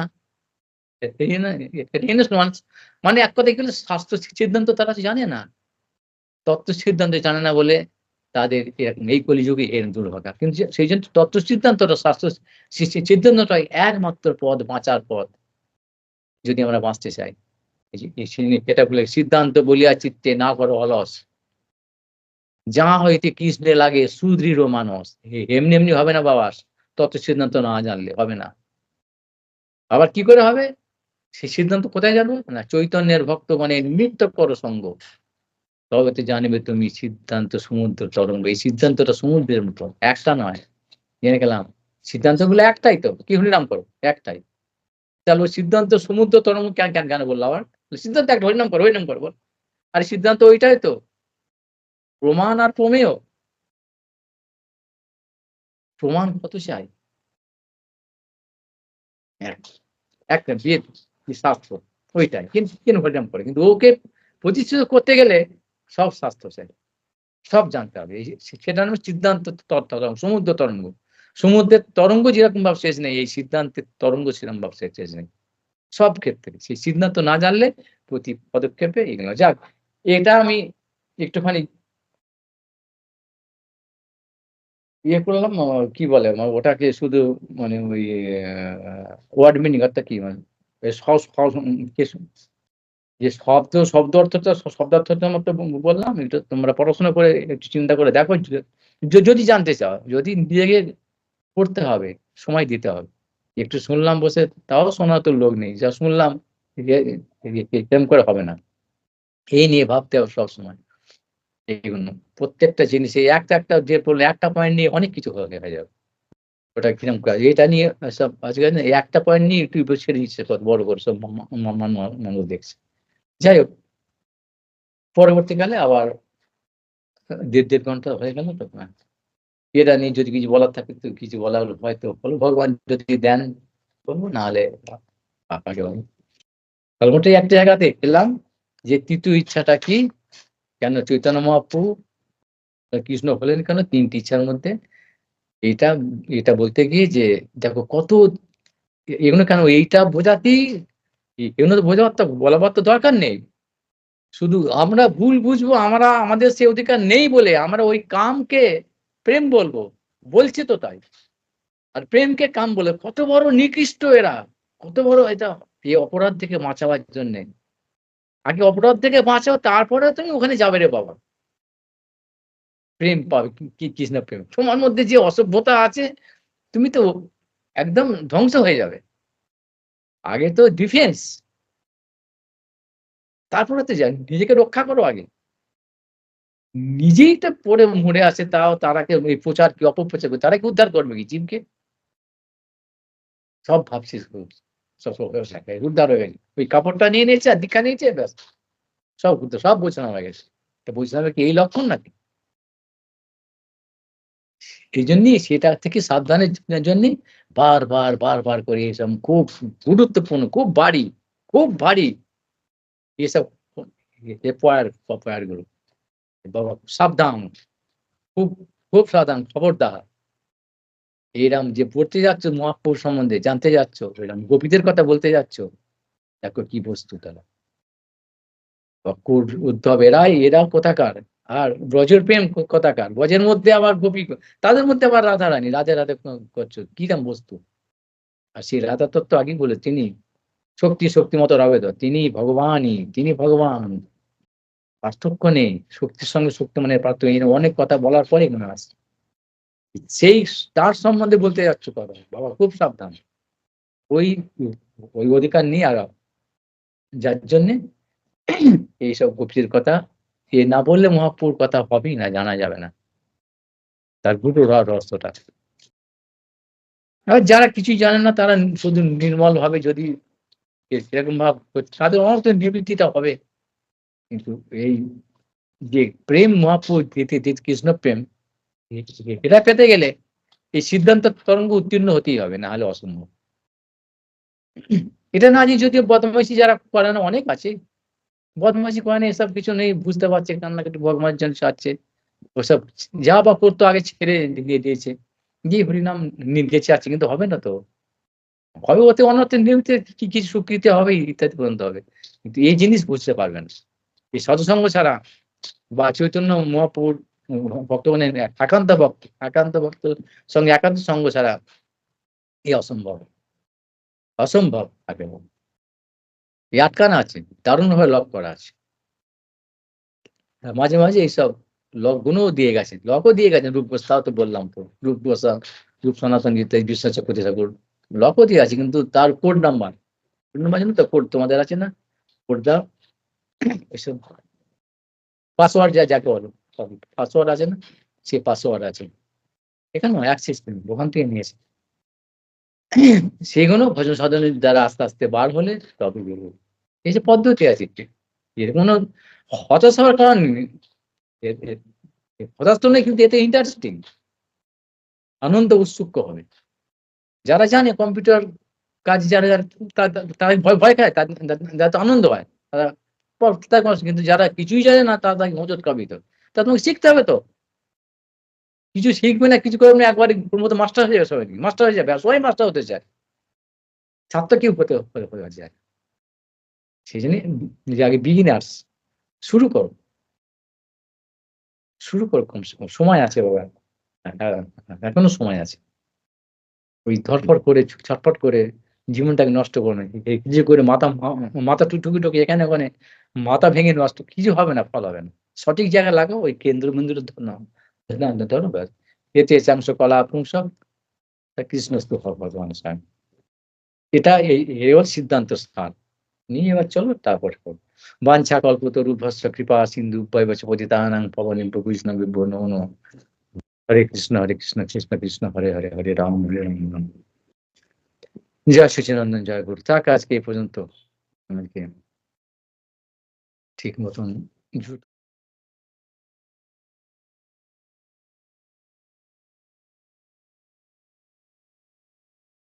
মানে এক কথায় গেলে শাস্ত্র সিদ্ধান্ত তারা জানে না। তত্ত্ব সিদ্ধান্ত জানে না বলে তাদের এরকম এই কলিযুগে এর দুর্ভাগা। কিন্তু সেইজন্য তত্ত্ব সিদ্ধান্তটা শাস্ত্র সিদ্ধান্তটাই একমাত্র পথ, বাঁচার পথ। যদি আমরা বাঁচতে চাই। এই যে এটা বলে সিদ্ধান্ত বলিয়া চিত্তে না করো অলস। যাহা হইতে কৃষ্ণে লাগে সুদৃঢ় মানস। এমনি, এমনি হবে না বাবা। তত্ত্ব সিদ্ধান্ত না জানলে হবে না। আবার কি করে হবে? সেই সিদ্ধান্ত কোথায় জানবো? না চৈতন্যের ভক্তগণের নিত্য কর সঙ্গ। তবে তো জানিবে তুমি সিদ্ধান্ত সমুদ্র তরঙ্গ। এই সিদ্ধান্তটা সমুদ্রের মতো, একটা নয়। জেনে গেলাম। সিদ্ধান্তগুলো একটাই তো। কি হরিনাম করো, একটাই। তাহলে ওই সিদ্ধান্ত সমুদ্র তরঙ্গ কেন বলল আবার? সিদ্ধান্ত একটা, হরিনাম করো, হরিনাম করো বল। আরে সিদ্ধান্ত ওইটাই তো। প্রমাণ আর প্রমেয়। প্রমাণ কত চাই? এক। একটা বেদ, শাস্ত্র ওইটাই। কিন্তু হরিনাম করে। কিন্তু ওকে প্রতিষ্ঠিত করতে গেলে সব শাস্ত্র চাই। সব জানতে হবে। এই সেটা হলো সিদ্ধান্ত তরঙ্গ, সমুদ্র তরঙ্গ। সমুদ্রের তরঙ্গ যেরকম ভাবে শেষ নেই, এই সিদ্ধান্তের তরঙ্গ সেরকম ভাবে শেষ নেই। সব ক্ষেত্রে। সেই সিদ্ধান্ত না জানলে প্রতি পদক্ষেপে এগুলো। যাক, এটা আমি একটুখানি করলাম। কি বলে? ওটাকে শুধু মানে ওই ওয়ার্ড মিনিং অর্থাৎ কি মানে এ স স কি যে শব্দ অর্থটা শব্দার্থটা মাত্র বললাম। এটা তোমরা পড়াশোনা করে একটু চিন্তা করে দেখো। যদি জানতে চাও, যদি নিজেকে পড়তে হবে, সময় দিতে হবে। একটু শুনলাম বসে, তাও শোনার তো লোক নেই। যা শুনলাম এ এরকম করে হবে না। এই নিয়ে ভাবতে হবে সবসময়। এইগুলো প্রত্যেকটা জিনিস এই একটা যে পড়লে একটা পয়েন্ট নিয়ে অনেক কিছু হয়ে যাবে। ওটা কিরকম কাজ? এটা নিয়ে সব আজকাল না এই একটা পয়েন্ট নিয়ে ইউটিউব এ ছেড়ে দিচ্ছে কত বড় সব মানুষ দেখছে। যাই হোক, পরবর্তীকালে আবার ১.৫ ঘন্টা হয়ে গেল তো। এটা নিয়ে যদি কিছু বলার থাকে তো কিছু বলার হয়তো হলো। ভগবান যদি দেন বলব, নাহলে আপনাকে বলব। মোটামুটি একটা জায়গাতে পেলাম যে তৃতীয় ইচ্ছাটা কি? কেন চৈতন্য মহাপ্রভু কৃষ্ণ হলেন কেন ৩ টি ইচ্ছার মধ্যে? এইটা এটা বলতে গিয়ে যে দেখো কত এগুলো কেন এইটা বোঝাতেই এগুলো তো বলাবার তো দরকার নেই। শুধু আমরা ভুল বুঝবো, আমাদের সে অধিকার নেই বলে আমরা ওই কামকে প্রেম বলবো। বলছে তো তাই। আর প্রেমকে কাম বলে কত বড় নিকৃষ্ট এরা! কত বড় এটা! এই অপরাধ থেকে বাঁচাবার জন্যে। আগে অপরাধ থেকে বাঁচাও, তারপরে তুমি ওখানে যাবে রে বাবা। প্রেম পাবে। কি কৃষ্ণ প্রেম। তোমার মধ্যে যে অসভ্যতা আছে, তুমি তো একদম ধ্বংস হয়ে যাবে। আগে তো ডিফেন্স, তারপরে তো নিজেকে রক্ষা করো আগে। নিজেই তো পড়ে মরে আছে, তাও তারাকে এই প্রচার কি অপপ্রচার করে তারা কি উদ্ধার করবে কি জীবকে? সব ভাবছিস সব উদ্ধার হয়ে গেছে। ওই কাপড়টা নিয়ে নিয়েছে আর দীক্ষা নিয়েছে ব্যাস। সব গোছানো হয়ে গেছে। তো বুঝতে কি এই লক্ষণ নাকি? এইজন্যই সেটা থেকে সাবধানের জন্যই বারবার করে এসব খুব গুরুত্বপূর্ণ, খুব ভারী এসব পয়েন্ট গুলো। বাবা সাবধান, খুব, খুব সাবধান, খবরদার। এরম যে পড়তে যাচ্ছ মহাপ্রভু সম্বন্ধে জানতে যাচ্ছ, এরম গোপীদের কথা বলতে যাচ্ছ, দেখো কি বস্তু তারা। অক্রূর, উদ্ধব এরাও কোথাকার? আর ব্রজের প্রেম কোথাকার? ব্রজের মধ্যে আবার গোপী, তাদের মধ্যে আবার রাধারানী, রাধে করছো। কিরম বস্তু? আর সেই রাধা তত্ত্ব আগেই বলে তিনি শক্তিমত রাবেদ। তিনি ভগবান। পার্থক্য নেই। শক্তির সঙ্গে শক্তিমানের পার্থক্য নেই। অনেক কথা বলার পরে এখানে আসছে। সেই তার সম্বন্ধে বলতে যাচ্ছ কথা। বাবা খুব সাবধান। ওই ওই অধিকার নিয়ে আগাও। যার জন্যে এইসব গোপীর কথা না বললে মহাপ্রভুর কথা হবেই না, জানা যাবে না। তার গুরু রহস্যটা। আর যারা কিছুই জানে না তারা শুধু নির্মল ভাবে যদি সেরকম ভাব তাদের অনেক নিবৃত্তিটা হবে। কিন্তু এই যে প্রেম মহাপ্রভু কৃষ্ণ প্রেম, এটা পেতে গেলে এই সিদ্ধান্ত তরঙ্গ উত্তীর্ণ হতেই হবে, না হলে অসম্ভব। এটা না যে যদিও বদমাইশি যারা করে না অনেক আছে। বদমাইশি করে না, এসব কিছু নেই, বুঝতে পারছে কান্নাকাটি ভগবানের জন্য চাচ্ছে। ওসব যা বা করতো আগে ছেড়ে দিয়ে দিয়েছে। গিয়ে হরিনাম গেছে আছে, কিন্তু হবে না তো। হবে ওতে অনর্থের নিমিত্তে কিছু স্বীকৃতি হবে, ইত্যাদি পর্যন্ত হবে। কিন্তু এই জিনিস বুঝতে পারবে না। এই সাধুসঙ্গ ছাড়া বা চৈতন্য মহাপ্রভুর ভক্তগণের একান্ত ভক্তের সঙ্গে একান্ত সঙ্গ ছাড়া এই অসম্ভব। অসম্ভব একেবারে। এই আটকানা আছে, দারুণভাবে লক করা আছে। মাঝে, মাঝে এইসব লকগুলোও দিয়ে গেছেন। লকও দিয়ে গেছেন রূপ গোস্বামী, তাও তো বললাম তো। রূপ গোস্বামী, রূপ সনাতন গীতা, বিশ্বাস চক্রবর্তী ঠাকুর লকও দিয়ে আছে, কিন্তু তার কোড নাম্বার, জানো তো? কোড তোমাদের আছে না? কোড দাও। এসব পাসওয়ার্ড যাকে বলো, পাসওয়ার্ড আছে না? সে পাসওয়ার্ড আছে। এখানে অ্যাক্সেস নেই, ওখান থেকে নিয়েছে। সেগুলো ভজন সাধনের দ্বারা আস্তে, আস্তে বার হলে তবে বেরোবে। এই যে পদ্ধতি আছে একটি, এর কোনো হতাশ হওয়ার কারণ নেই। এর এর হতাশ তো নেই, কিন্তু এতে ইন্টারেস্টিং, আনন্দ উৎসুক হবে। যারা জানে কম্পিউটার কাজ, যারা তারা ভয় ভয় খায়, তাদের তো আনন্দ হয়। তারা কিন্তু যারা কিছুই জানে না, তারা তাকে হোঁচট খাবে তো। তা তোমাকে শিখতে হবে তো। কিছু শিখবে না, কিছু করবে না, একবারে ওর মতো মাস্টার হয়ে যাবে সবাই। মাস্টার হয়ে যাবে, আর সবাই মাস্টার হতে চায়। ছাত্র কেউ হতে চায়। সেজন্যই যে আগে বিগিনার্স শুরু করো, শুরু করো, কম সময় আছে বাবা। হ্যাঁ, এখনো সময় আছে। ওই ধরফর করে ছটফট করে জীবনটাকে নষ্ট করো না। এই কিছু করে মাথা ঠুকি এখানে ওখানে মাথা ভেঙে নষ্ট, কিছু হবে না, ফল হবে না। সঠিক জায়গায় লাগাও, ওই কেন্দ্র ধরো ব্যাস। এতে চাংশ কলা পুংস কৃষ্ণস্তু ভগবান স্বয়ং। এটা এবার সিদ্ধান্ত স্থান নিয়ে এবার চলো, তারপর করো। বাঞ্ছা কল্পতরুভ্যশ্চ কৃপা সিন্ধু ভৈবচ পতিতানাং পাবনেভ্যো বৈষ্ণবেভ্যো নমো নমঃ। হরে কৃষ্ণ কৃষ্ণ কৃষ্ণ হরে হরে, হরে রাম রাম। জয় সচিনন্দন, জয় গুরু। থাক আজকে এই পর্যন্ত। আমাকে ঠিক মতন